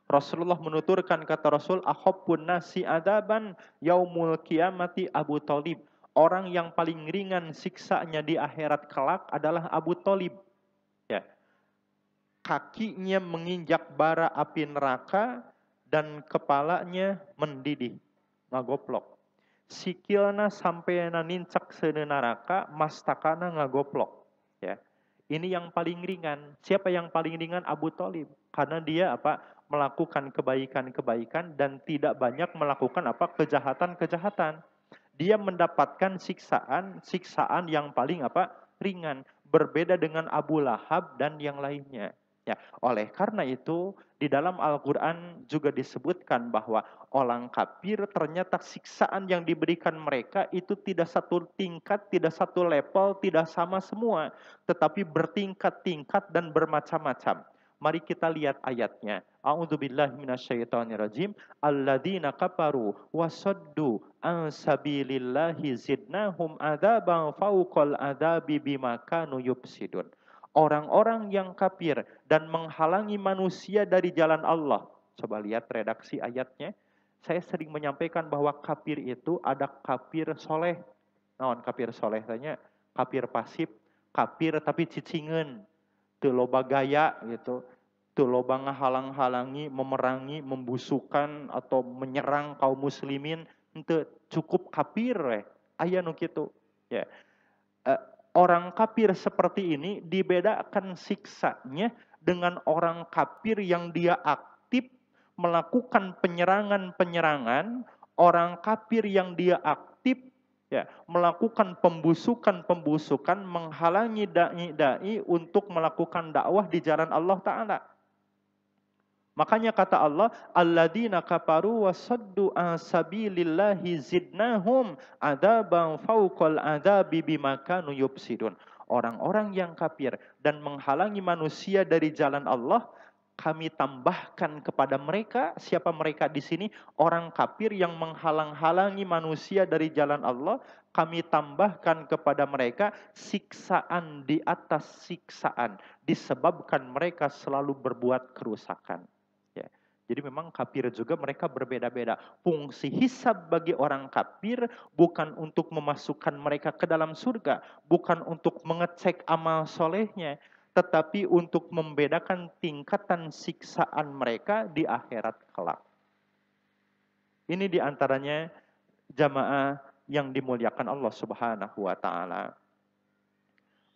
Rasulullah menuturkan, kata Rasul, akhafun nasi adaban yaumul kiamati Abu Thalib. Orang yang paling ringan siksanya di akhirat kelak adalah Abu Thalib. Ya. Kakinya menginjak bara api neraka dan kepalanya mendidih, ngagoplok. Sikilna sampai nanincak sene neraka, mastakana ngagoplok. Ya. Ini yang paling ringan. Siapa yang paling ringan? Abu Thalib. Karena dia melakukan kebaikan-kebaikan dan tidak banyak melakukan kejahatan-kejahatan. Dia mendapatkan siksaan yang paling ringan, berbeda dengan Abu Lahab dan yang lainnya. Ya, oleh karena itu di dalam Al-Qur'an juga disebutkan bahwa orang kafir ternyata siksaan yang diberikan mereka itu tidak satu tingkat, tidak satu level, tidak sama semua, tetapi bertingkat-tingkat dan bermacam-macam. Mari kita lihat ayatnya. A'udzubillahi minasyaitonirrajim. Alladzina kafaru wasaddu an sabilillahi zidnahum adzaban fauqal adzabi bima kanu yufsidun. Orang-orang yang kafir dan menghalangi manusia dari jalan Allah. Coba lihat redaksi ayatnya. Saya sering menyampaikan bahwa kafir itu ada kafir soleh. Naon kafir soleh tanya? Kafir pasif, kafir tapi cicingan, teu loba gaya gitu. Teu loba ngahalang-halangi, memerangi, membusukan atau menyerang kaum muslimin, henteu cukup kafir we. Aya nu kitu. Ya. Orang kafir seperti ini dibedakan siksanya dengan orang kafir yang dia aktif melakukan penyerangan-penyerangan, orang kafir yang dia aktif melakukan pembusukan-pembusukan, menghalangi dai-dai untuk melakukan dakwah di jalan Allah Ta'ala. Makanya kata Allah, alladzina kafaru wasaddu an sabilillahi zidnahum adzaban fauqal adzabi bima kanu yufsidun. Orang-orang yang kafir dan menghalangi manusia dari jalan Allah, kami tambahkan kepada mereka. Siapa mereka di sini? Orang kafir yang menghalang-halangi manusia dari jalan Allah, kami tambahkan kepada mereka siksaan di atas siksaan, disebabkan mereka selalu berbuat kerusakan. Jadi memang kafir juga mereka berbeda-beda. Fungsi hisab bagi orang kafir bukan untuk memasukkan mereka ke dalam surga, bukan untuk mengecek amal solehnya, tetapi untuk membedakan tingkatan siksaan mereka di akhirat kelak. Ini diantaranya jamaah yang dimuliakan Allah Subhanahu wa Ta'ala.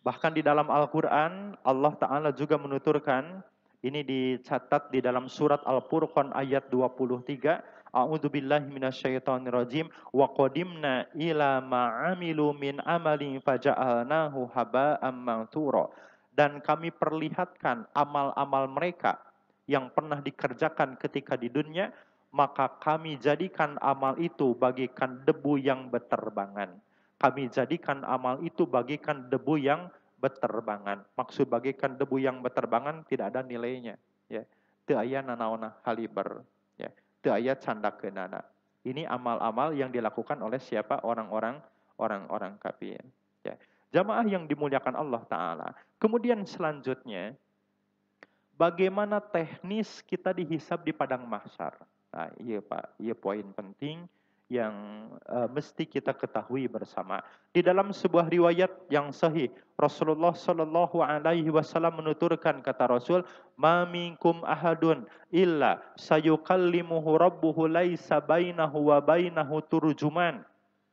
Bahkan di dalam Al-Quran, Allah Ta'ala juga menuturkan. Ini dicatat di dalam surat Al-Furqan ayat 23. A'udzubillahi minasyaitonirrajim. Wa qadimna ila ma'amilu min amalin faja'alnahu haba'am manthura. Dan kami perlihatkan amal-amal mereka yang pernah dikerjakan ketika di dunia, maka kami jadikan amal itu bagikan debu yang berterbangan. Kami jadikan amal itu bagikan debu yang berterbangan. Maksud bagikan debu yang berterbangan tidak ada nilainya. Ya, teu aya nanaonna haliber. Ya, teu aya candakeunana. Ini amal-amal yang dilakukan oleh siapa? Orang-orang kafir. Ya. Jamaah yang dimuliakan Allah Ta'ala. Kemudian selanjutnya, bagaimana teknis kita dihisab di padang mahsyar? Nah, iya Pak, iya poin penting yang mesti kita ketahui bersama. Di dalam sebuah riwayat yang sahih, Rasulullah Shallallahu Alaihi Wasallam menuturkan, kata Rasul, "Ma minkum ahadun illa sayukallimuhu rabbuhu laisa bainahu wa bainahu turjuman."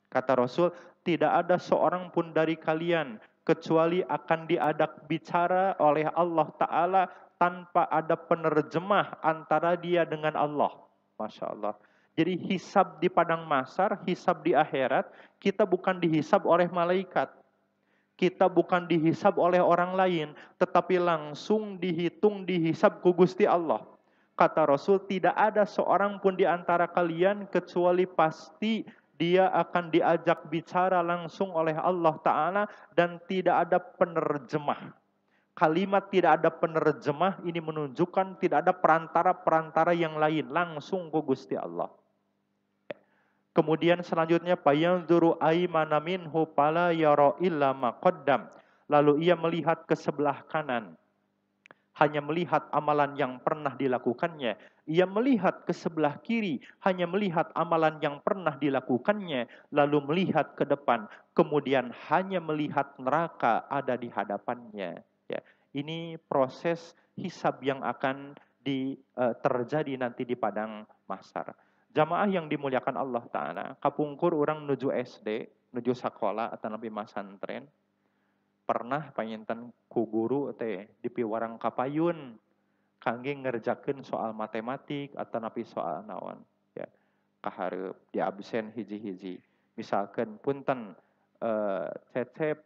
Kata Rasul, tidak ada seorang pun dari kalian kecuali akan diajak bicara oleh Allah Ta'ala tanpa ada penerjemah antara dia dengan Allah. Masya Allah. Jadi hisab di padang mahsyar, hisab di akhirat, kita bukan dihisab oleh malaikat. Kita bukan dihisab oleh orang lain, tetapi langsung dihitung, dihisab ku Gusti Allah. Kata Rasul, tidak ada seorang pun di antara kalian kecuali pasti dia akan diajak bicara langsung oleh Allah Ta'ala dan tidak ada penerjemah. Kalimat tidak ada penerjemah ini menunjukkan tidak ada perantara-perantara yang lain. Langsung ke Gusti Allah. Kemudian selanjutnya, fayanzuru aymana minhu fala yara illa ma qaddam. Lalu ia melihat ke sebelah kanan, hanya melihat amalan yang pernah dilakukannya. Ia melihat ke sebelah kiri, hanya melihat amalan yang pernah dilakukannya. Lalu melihat ke depan, kemudian hanya melihat neraka ada di hadapannya. Ya, ini proses hisab yang akan terjadi nanti di padang mahsyar. Jamaah yang dimuliakan Allah Ta'ala, kapungkur orang menuju SD, menuju sekolah atau nabi masantren, pernah panginten ku guru teh di piwarang kapayun kangge ngerjakeun soal matematik atau napi soal naon ya kahareup di absen hiji-hiji misalkan punten cecep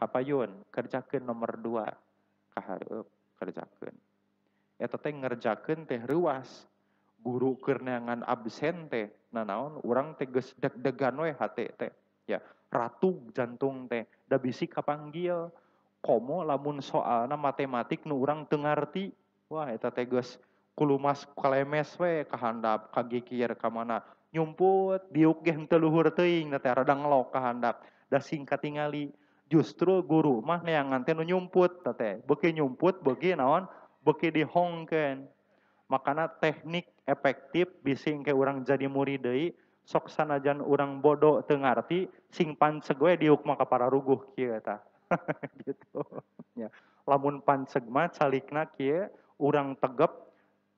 kapayun kerjakeun nomor 2 kahareup kerjakeun eta teh ngerjakeun teh ruas guru keur neangan absen teh nanaon urang teh geus deg-degan we hate teh ya ratu jantung teh da bisi kapanggil komo lamun soalna matematik nu urang teu ngarti wah eta teh geus kulumas kalemes we kahandap kagikir ka mana nyumput diuk ge henteu luhur teuing na teh rada ngelok kahandap da singkat tingali justru guru mah neangan teh nu nyumput teh beuki nyumput beuki naon beuki dihongkeun. Makana teknik efektif bising ke orang jadi murid deui sok sanajan orang bodoh teu ngarti sing panceg we diuk maka para ruguh kieu tah. Gitu. Ya. Lamun panceg mah calikna kieu urang tegep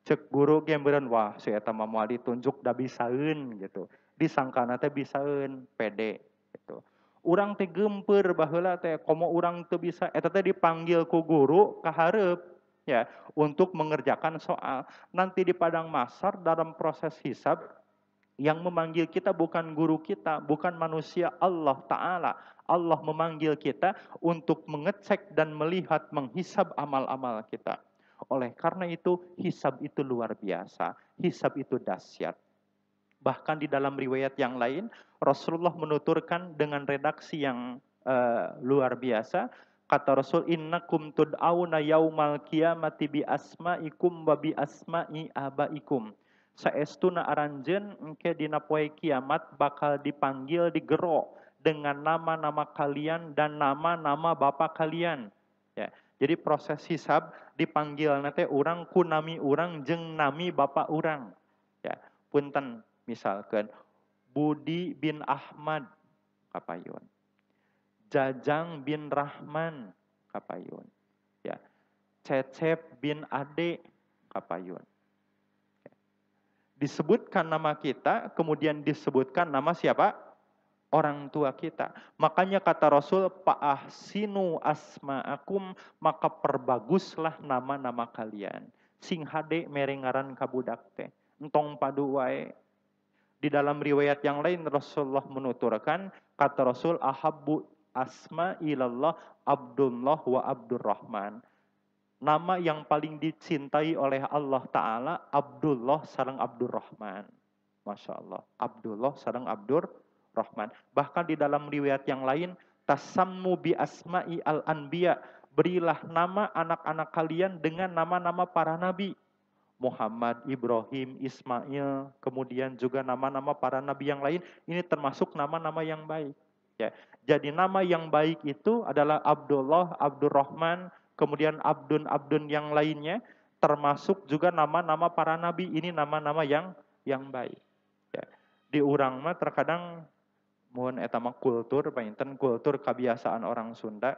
cek guru ge beureun wah si eta mah moal ditunjuk da bisaeun gitu. Disangkana teh bisaeun pede gitu. Urang teh geumpeur baheula teh komo urang teu bisa eta teh dipanggil ku guru ka hareup ya untuk mengerjakan soal. Nanti di padang mahsyar dalam proses hisab yang memanggil kita bukan guru kita, bukan manusia, Allah Ta'ala. Allah memanggil kita untuk mengecek dan melihat, menghisab amal-amal kita. Oleh karena itu, hisab itu luar biasa. Hisab itu dahsyat. Bahkan di dalam riwayat yang lain, Rasulullah menuturkan dengan redaksi yang luar biasa. Kata Rasul, innakum tud'auna yaumal qiyamati bi asma'ikum wa bi asma'i abaikum. Saestuna aranjeun engke dina poe kiamat bakal dipanggil digero dengan nama-nama kalian dan nama-nama bapa kalian. Ya. Jadi proses hisab dipanggil teh urang ku nami urang jeung nami bapa urang. Ya, punten misalkan Budi bin Ahmad kapayun. Jajang bin Rahman kapayun. Ya. Cecep bin Ade kapayun. Ya. Disebutkan nama kita, kemudian disebutkan nama siapa? Orang tua kita. Makanya kata Rasul, "Fa'ahsinu asma'akum," maka perbaguslah nama-nama kalian. Sing hade merengaran kabudak teh. Entong padu wae. Di dalam riwayat yang lain Rasulullah menuturkan, kata Rasul, "Ahabbu asma ilallah Abdullah wa Abdurrahman." Nama yang paling dicintai oleh Allah Ta'ala Abdullah sareng Abdurrahman. Masya Allah. Abdullah sareng Abdurrahman. Bahkan di dalam riwayat yang lain, tasammu bi asma'i al-anbiya. Berilah nama anak-anak kalian dengan nama-nama para nabi. Muhammad, Ibrahim, Ismail, kemudian juga nama-nama para nabi yang lain, ini termasuk nama-nama yang baik. Ya. Jadi nama yang baik itu adalah Abdullah, Abdurrahman, kemudian Abdun yang lainnya, termasuk juga nama-nama para nabi, ini nama-nama yang baik. Ya. Di urang mah terkadang mohon eta mah kultur, painten kultur kebiasaan orang Sunda,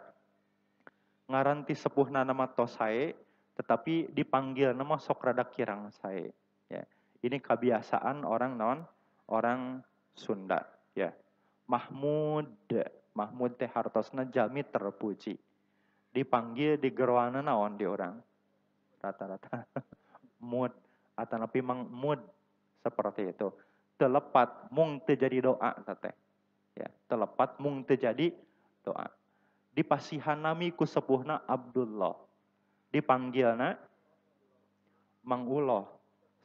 ngaranti sepuhna nama tosae, tetapi dipanggil nama sok rada kirang sae. Ya. Ini kebiasaan orang non orang Sunda. Ya. Mahmud teh hartosna jalmi terpuji. Dipanggil di geroana naon di orang rata-rata mud atau napi mang mud seperti itu. Telepat mung teu jadi doa teh. Ya, telepat mung teu jadi doa. Dipasihanami ku sepuhna Abdullah. Dipanggilna Mang Uloh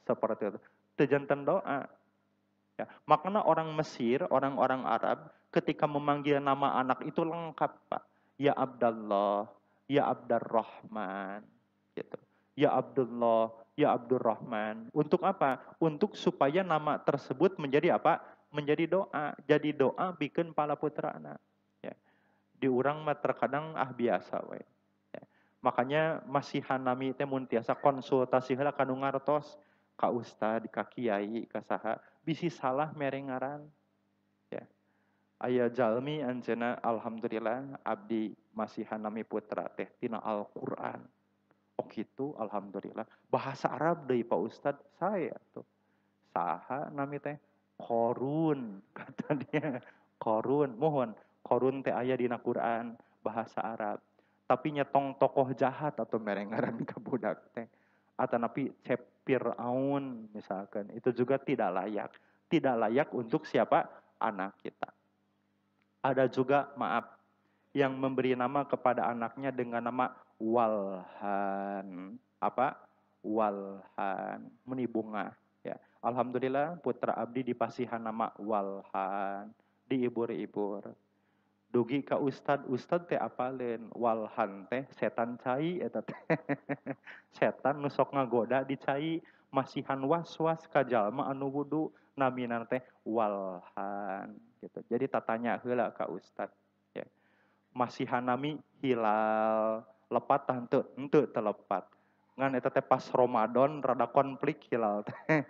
seperti itu. Teu janten doa. Ya, makna orang Mesir, orang-orang Arab ketika memanggil nama anak itu lengkap, Pak. Ya Abdullah, ya Abdurrahman, gitu. Ya Abdullah, ya Abdurrahman. Untuk apa? Untuk supaya nama tersebut menjadi apa? Menjadi doa. Jadi doa bikin pala putra anak. Ya. Di urang mah terkadang biasa we. Makanya masih hanami teh mun tiasa konsultasi heula kanu ngartos ka ustad, ka kiai, ka saha, bisi salah mere ngaran. Ya. Aya jalmi anjeunna alhamdulillah abdi masih hanami putra teh tina Al-Qur'an. Oh kitu alhamdulillah. Bahasa Arab deui Pak Ustad, saya tuh. Saha nami teh? Qorun kata dia. Qorun, mohon. Qorun teh aya dina Quran bahasa Arab. Tapi nyetong tokoh jahat atau merengaran ke budak teh. Atau napi Fir'aun misalkan. Itu juga tidak layak. Tidak layak untuk siapa? Anak kita. Ada juga, maaf, yang memberi nama kepada anaknya dengan nama Walhan. Apa? Walhan. Meni bunga. Ya. Alhamdulillah putra abdi dipasihan nama Walhan. Diibur-ibur. Dugi ka ustad teh apaleun Walhan teh setan cai eta teh. Setan nu sok ngagoda dicai, masihan was-was ka jalma anu wudu namina teh Walhan gitu. Jadi tatanya heula ka ustad ya. Masihan nami hilal, lepat tah henteu telepat. Ngan eta teh pas Ramadan rada konflik hilal teh.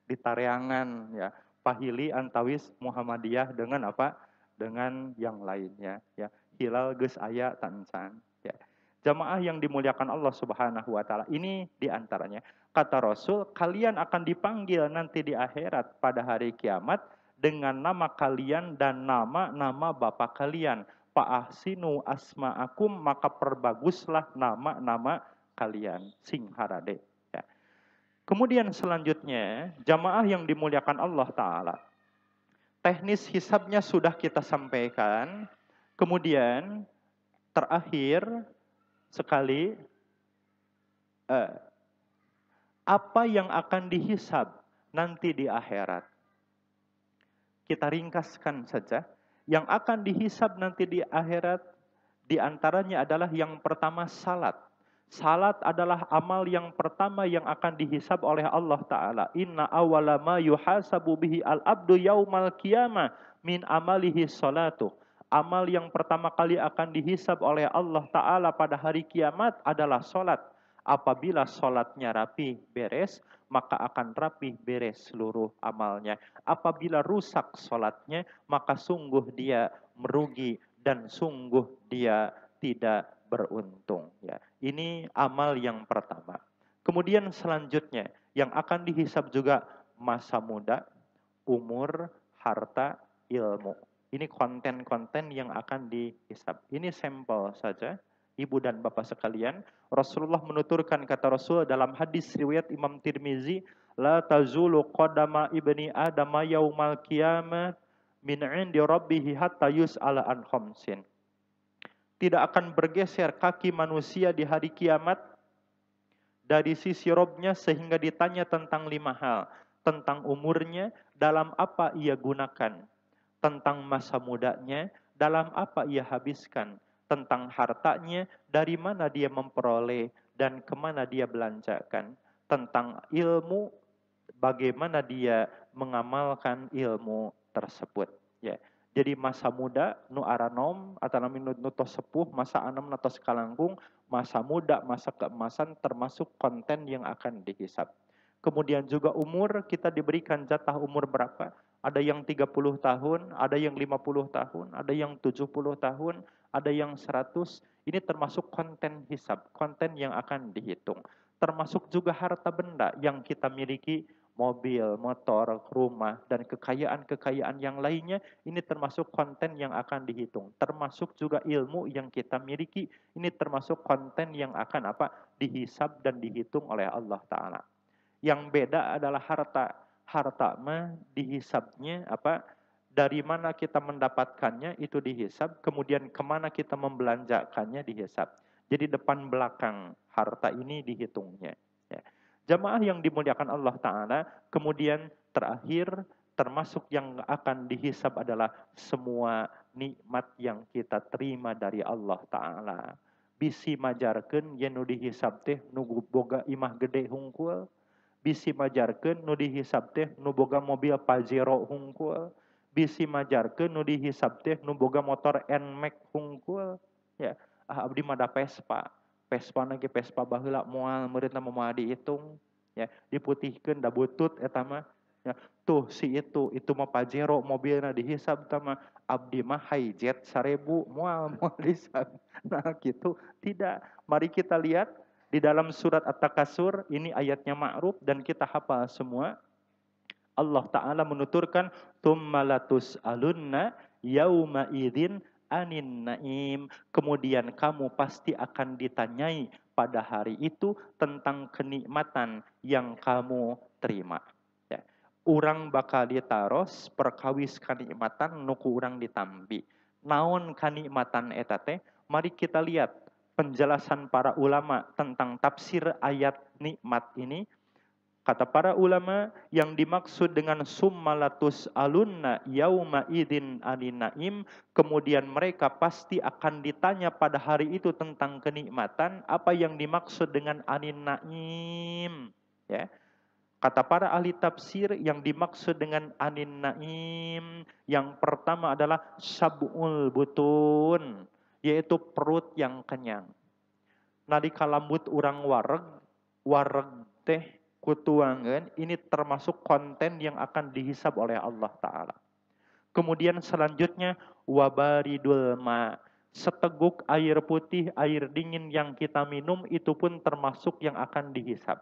Ditareangan ya. Pahili antawis Muhammadiyah dengan apa? Dengan yang lainnya ya. Hilal geus aya tancan ya. Jamaah yang dimuliakan Allah Subhanahu wa taala, ini diantaranya kata Rasul, kalian akan dipanggil nanti di akhirat pada hari kiamat dengan nama kalian dan nama-nama bapak kalian. Fa'ahsinu asma'akum, maka perbaguslah nama-nama kalian. Sing harade ya. Kemudian selanjutnya, jamaah yang dimuliakan Allah Ta'ala, teknis hisabnya sudah kita sampaikan. Kemudian terakhir sekali, apa yang akan dihisab nanti di akhirat. Kita ringkaskan saja. Yang akan dihisab nanti di akhirat, diantaranya adalah yang pertama salat. Salat adalah amal yang pertama yang akan dihisab oleh Allah Ta'ala. Inna awwala ma yuhasabu bihi al-abdu yaumal qiyamah min amalihi salatu. Amal yang pertama kali akan dihisab oleh Allah Ta'ala pada hari kiamat adalah salat. Apabila salatnya rapi beres, maka akan rapi beres seluruh amalnya. Apabila rusak salatnya, maka sungguh dia merugi dan sungguh dia tidak beruntung ya. Ini amal yang pertama. Kemudian selanjutnya yang akan dihisab juga masa muda, umur, harta, ilmu. Ini konten-konten yang akan dihisab. Ini sampel saja. Ibu dan bapak sekalian, Rasulullah menuturkan kata Rasul dalam hadis riwayat Imam Tirmizi, la tazulu qadama ibni adama yaumal qiyamah min 'indi rabbih hatta yus'ala an khamsin. Tidak akan bergeser kaki manusia di hari kiamat dari sisi Robnya sehingga ditanya tentang 5 hal. Tentang umurnya, dalam apa ia gunakan. Tentang masa mudanya, dalam apa ia habiskan. Tentang hartanya, dari mana dia memperoleh. dan kemana dia belanjakan, tentang ilmu, bagaimana dia mengamalkan ilmu tersebut. Ya. Jadi masa muda nu aranom atau namin nu tos sepuh, masa anom atau sekalangkung, masa muda, masa keemasan termasuk konten yang akan dihisab. Kemudian juga umur, kita diberikan jatah umur berapa? Ada yang 30 tahun, ada yang 50 tahun, ada yang 70 tahun, ada yang 100. Ini termasuk konten hisab, konten yang akan dihitung. Termasuk juga harta benda yang kita miliki, mobil, motor, rumah, dan kekayaan-kekayaan yang lainnya, ini termasuk konten yang akan dihitung. Termasuk juga ilmu yang kita miliki, ini termasuk konten yang akan dihisab dan dihitung oleh Allah Ta'ala. Yang beda adalah harta. Harta mah dihisabnya dari mana kita mendapatkannya itu dihisab, kemudian kemana kita membelanjakannya dihisab. Jadi depan belakang harta ini dihitungnya. Ya. Jamaah yang dimuliakan Allah Ta'ala, kemudian terakhir termasuk yang akan dihisab adalah semua nikmat yang kita terima dari Allah Ta'ala. Bisi majarkeun yen nu dihisab teh nu boga imah gede hungkul, bisi majarkeun nu dihisab teh nu boga mobil Pajero hungkul, bisi majarkeun nu dihisab teh nu boga motor Nmax hungkul. Ya, abdi mah da Vespa. Vespa ge Vespa baheula moal meureun moal dihitung. Ya, diputihkeun da butut eta mah. Ya, tuh si itu mah Pajero mobilna dihisab eta mah. Abdi mah Hijet 1000 moal dihisab. Nah, gitu. Tidak. Mari kita lihat di dalam surat At-Takasur, ini ayatnya ma'ruf dan kita hafal semua. Allah Ta'ala menuturkan, "Tsumma latus'alunna yauma idzin anin naim." Kemudian kamu pasti akan ditanyai pada hari itu tentang kenikmatan yang kamu terima. Ya. Urang bakal ditaros perkawis kenikmatan nuku urang ditambi. Naon kenikmatan eta teh? Mari kita lihat penjelasan para ulama tentang tafsir ayat nikmat ini. Kata para ulama, yang dimaksud dengan summalatus alunna yauma idin anin naim, kemudian mereka pasti akan ditanya pada hari itu tentang kenikmatan. Apa yang dimaksud dengan anin naim? Ya. Kata para ahli tafsir, yang dimaksud dengan anin naim, yang pertama adalah sab'ul butun, yaitu perut yang kenyang. Nalika lambut urang wareg teh kutuangan, ini termasuk konten yang akan dihisab oleh Allah Ta'ala. Kemudian selanjutnya, wabaridul ma, seteguk air putih, air dingin yang kita minum, itu pun termasuk yang akan dihisab.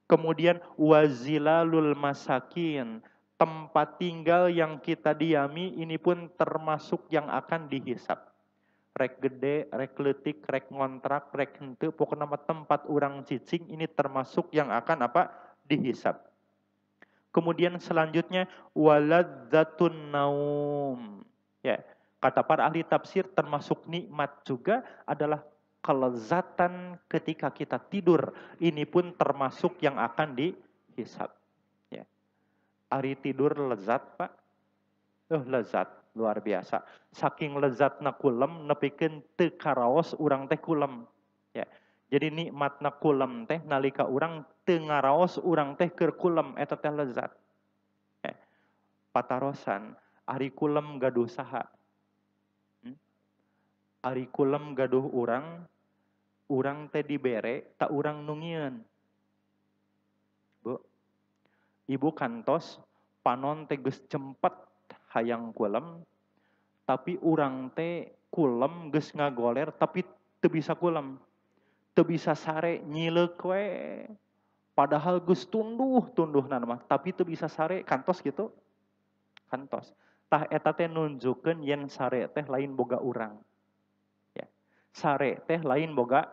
Kemudian wazilalul masakin, tempat tinggal yang kita diami, ini pun termasuk yang akan dihisab. Rek gede, rek leutik, rek ngontrak, rek henteu, pokoknya tempat urang cicing ini termasuk yang akan dihisab. Kemudian selanjutnya waladzatun naum. Ya, kata para ahli tafsir termasuk nikmat juga adalah kelezatan ketika kita tidur. Ini pun termasuk yang akan dihisab. Ya. Ari tidur lezat, Pak. Lezat. Luar biasa. Saking lezatna kulem nepikeun teu karaos urang teh kulem. Ya. Jadi nikmatna kulem teh nalika urang teu ngaraos urang teh keur kulem eta teh lezat. Ya. Patarosan ari kulem gaduh saha? Ari kulem gaduh urang teh dibere tak urang nungieun. Bu. Ibu kantos panon teh geus cempet hayang kulem, tapi urang teh kulem geus ngagoler tapi teu bisa kulem. Teu bisa sare nyileuk we. Padahal geus tunduhna mah, tapi teu bisa sare, kantos gitu. Kantos. Tah eta teh nunjukkeun yen sare teh lain boga urang. Ya. Sare teh lain boga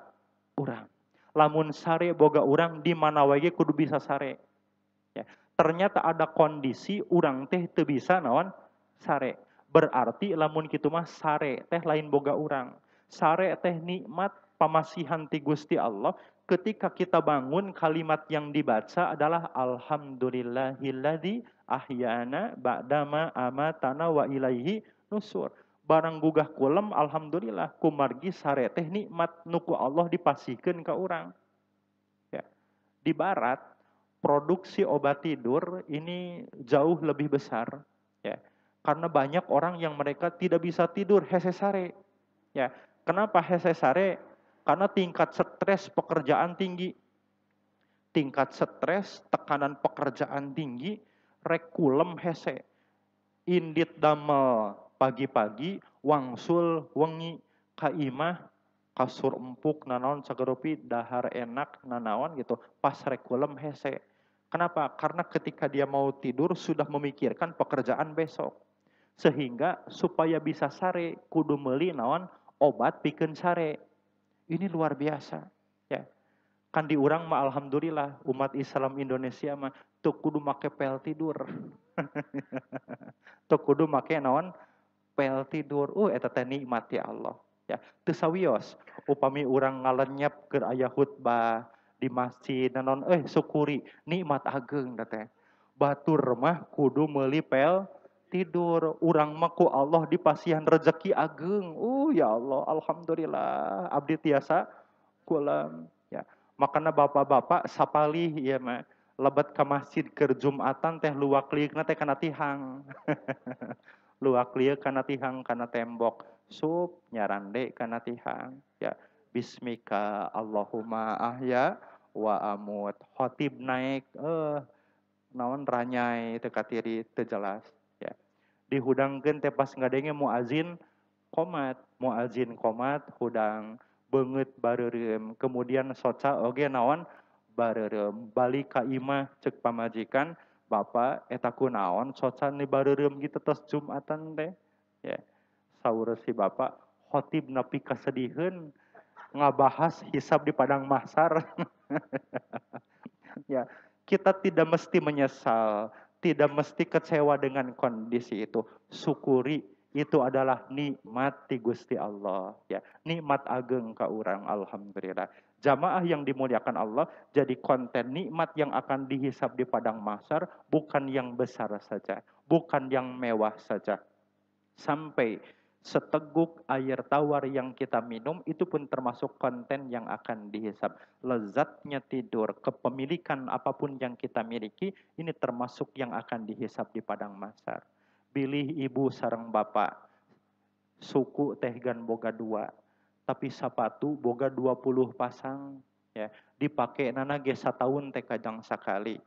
urang. Lamun sare boga urang di mana wae kudu bisa sare. Ya. Ternyata ada kondisi urang teh teu bisa naon sare. Berarti lamun kitu mah sare teh lain boga urang. Sare teh nikmat pamasihan ti Gusti Allah. Ketika kita bangun, kalimat yang dibaca adalah alhamdulillahilladzi ahyana ba'dama amatana wa ilaihi nusur. barang gugah kulem alhamdulillah kumargi sare teh nikmat nuku Allah dipasihkeun ka urang. Ya. Di barat produksi obat tidur ini jauh lebih besar, ya. Karena banyak orang yang mereka tidak bisa tidur hese sare. Ya. Kenapa hese sare? Karena tingkat stres pekerjaan tinggi. Tingkat stres, tekanan pekerjaan tinggi, rekulem hese. Indit damel pagi-pagi, wangsul wengi, kaimah, kasur empuk, nanaon sageropi, dahar enak, nanaon gitu, pas rekulem hese. Kenapa? Karena ketika dia mau tidur sudah memikirkan pekerjaan besok. Sehingga supaya bisa sare, kudu meuli naon obat pikeun sare. Ini luar biasa. Ya. Kan di urang mah alhamdulillah umat Islam Indonesia mah teu kudu make pel tidur. Teu kudu make naon pel tidur. Eta teh nikmat ya Allah. Ya, teu sawios upami urang ngalenyep keur aya khutbah di masjid naon syukuri nikmat ageung da teh. Batur mah kudu meuli pel tidur. Urang mah ku Allah dipasihan rezeki ageung. Ya Allah, alhamdulillah abdi tiasa kulam. Ya. Makanya bapak-bapak sapalih ya mah lebat ke masjid ke Jumatan teh luak liukna teh kana tihang. Luak liuk kana tihang kana tembok. Sup nyarande kana tihang. Ya. Bismika Allahumma ahya wa amut. Khotib naik naon ranyai teu katiri teu jelas. Ya. Dihudangkeun teh pas ngadenge muazin komat, muazin komat hudang beungeut bareureum. Kemudian soca oge naon bareureum. Balik ka imah cek pamajikan, Bapak eta kunaon soca ni bareureum gitu tos Jumatan teh. Ya. Saur si Bapak khotib nepi kasedihieun ngabahas hisab di padang mahsyar. Ya, kita tidak mesti menyesal, tidak mesti kecewa dengan kondisi itu. Syukuri itu adalah nikmat ti Gusti Allah, ya. Nikmat ageng ka urang alhamdulillah. Jamaah yang dimuliakan Allah, jadi konten nikmat yang akan dihisab di padang mahsyar bukan yang besar saja, bukan yang mewah saja. Sampai seteguk air tawar yang kita minum itu pun termasuk konten yang akan dihisab. Lezatnya tidur, kepemilikan apapun yang kita miliki, ini termasuk yang akan dihisab di padang mahsyar. Pilih ibu sareng bapak, suku teh gan boga dua, tapi sapatu boga 20 pasang. Ya, dipake nana ge sataun teh kajang sakali.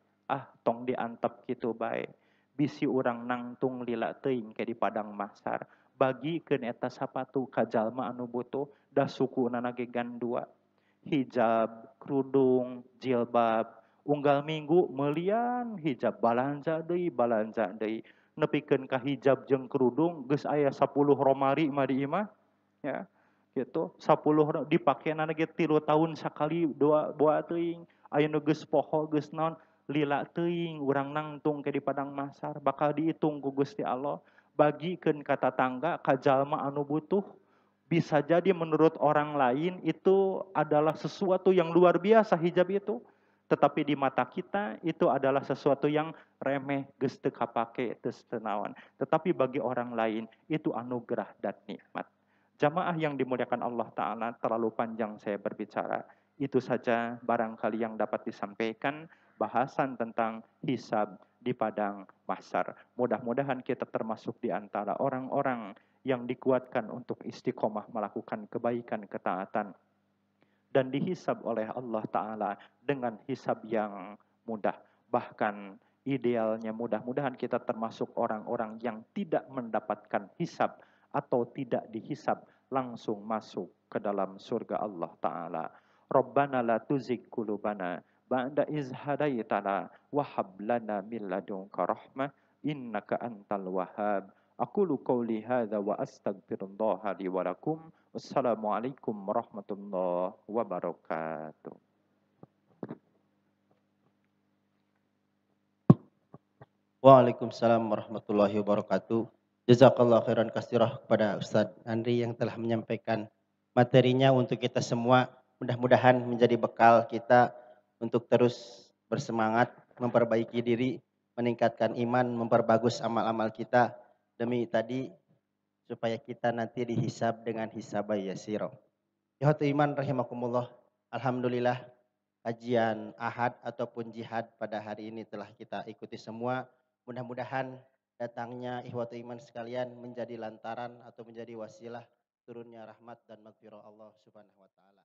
Tong diantep gitu bae. Bisi urang nangtung lila teuing ke di padang mahsyar. Bagikeun eta sapatu ka jalma anu butuh, da suku nana ge gan dua. Hijab, kerudung, jilbab, unggal minggu melian hijab balanja deui. Nepikeun ka hijab jeung kerudung geus aya 10 romari mah di imah, ya. Gitu, 10 dipakena ge 3 tahun sakali dua teuing. Aya nu geus poho geus naon lila teuing urang nangtung ke di padang mahsyar bakal dihitung ku Gusti Allah. Bagikeun ka tatangga, ka jalma anu butuh. Bisa jadi menurut orang lain itu adalah sesuatu yang luar biasa hijab itu. Tetapi di mata kita itu adalah sesuatu yang remeh, geus teu kapake, teu senaon. Tetapi bagi orang lain itu anugerah dan nikmat. Jamaah yang dimuliakan Allah Ta'ala, terlalu panjang saya berbicara. Itu saja barangkali yang dapat disampaikan bahasan tentang hisab di padang mahsyar. Mudah-mudahan kita termasuk di antara orang-orang yang dikuatkan untuk istiqomah melakukan kebaikan, ketaatan. Dan dihisab oleh Allah Ta'ala dengan hisab yang mudah. Bahkan idealnya mudah-mudahan kita termasuk orang-orang yang tidak mendapatkan hisab atau tidak dihisab langsung masuk ke dalam surga Allah Ta'ala. Rabbana la tuzigh qulubana ba'da iz hadaitana wa hab lana min ladunka rahmah innaka antal wahhab. Aqulu qauli hadza wa astaghfirullaha li wa lakum. Wassalamualaikum warahmatullahi wabarakatuh. Waalaikumsalam warahmatullahi wabarakatuh. Jazakallah khairan kasirah kepada Ustadz Andri yang telah menyampaikan materinya untuk kita semua. Mudah-mudahan menjadi bekal kita untuk terus bersemangat, memperbaiki diri, meningkatkan iman, memperbagus amal-amal kita. Demi tadi supaya kita nanti dihisab dengan hisab yasiro. Ikhwatu iman rahimakumullah. Alhamdulillah kajian ahad ataupun jihad pada hari ini telah kita ikuti semua. Mudah-mudahan datangnya ikhwatu iman sekalian menjadi lantaran atau menjadi wasilah turunnya rahmat dan magfirah Allah Subhanahu wa taala.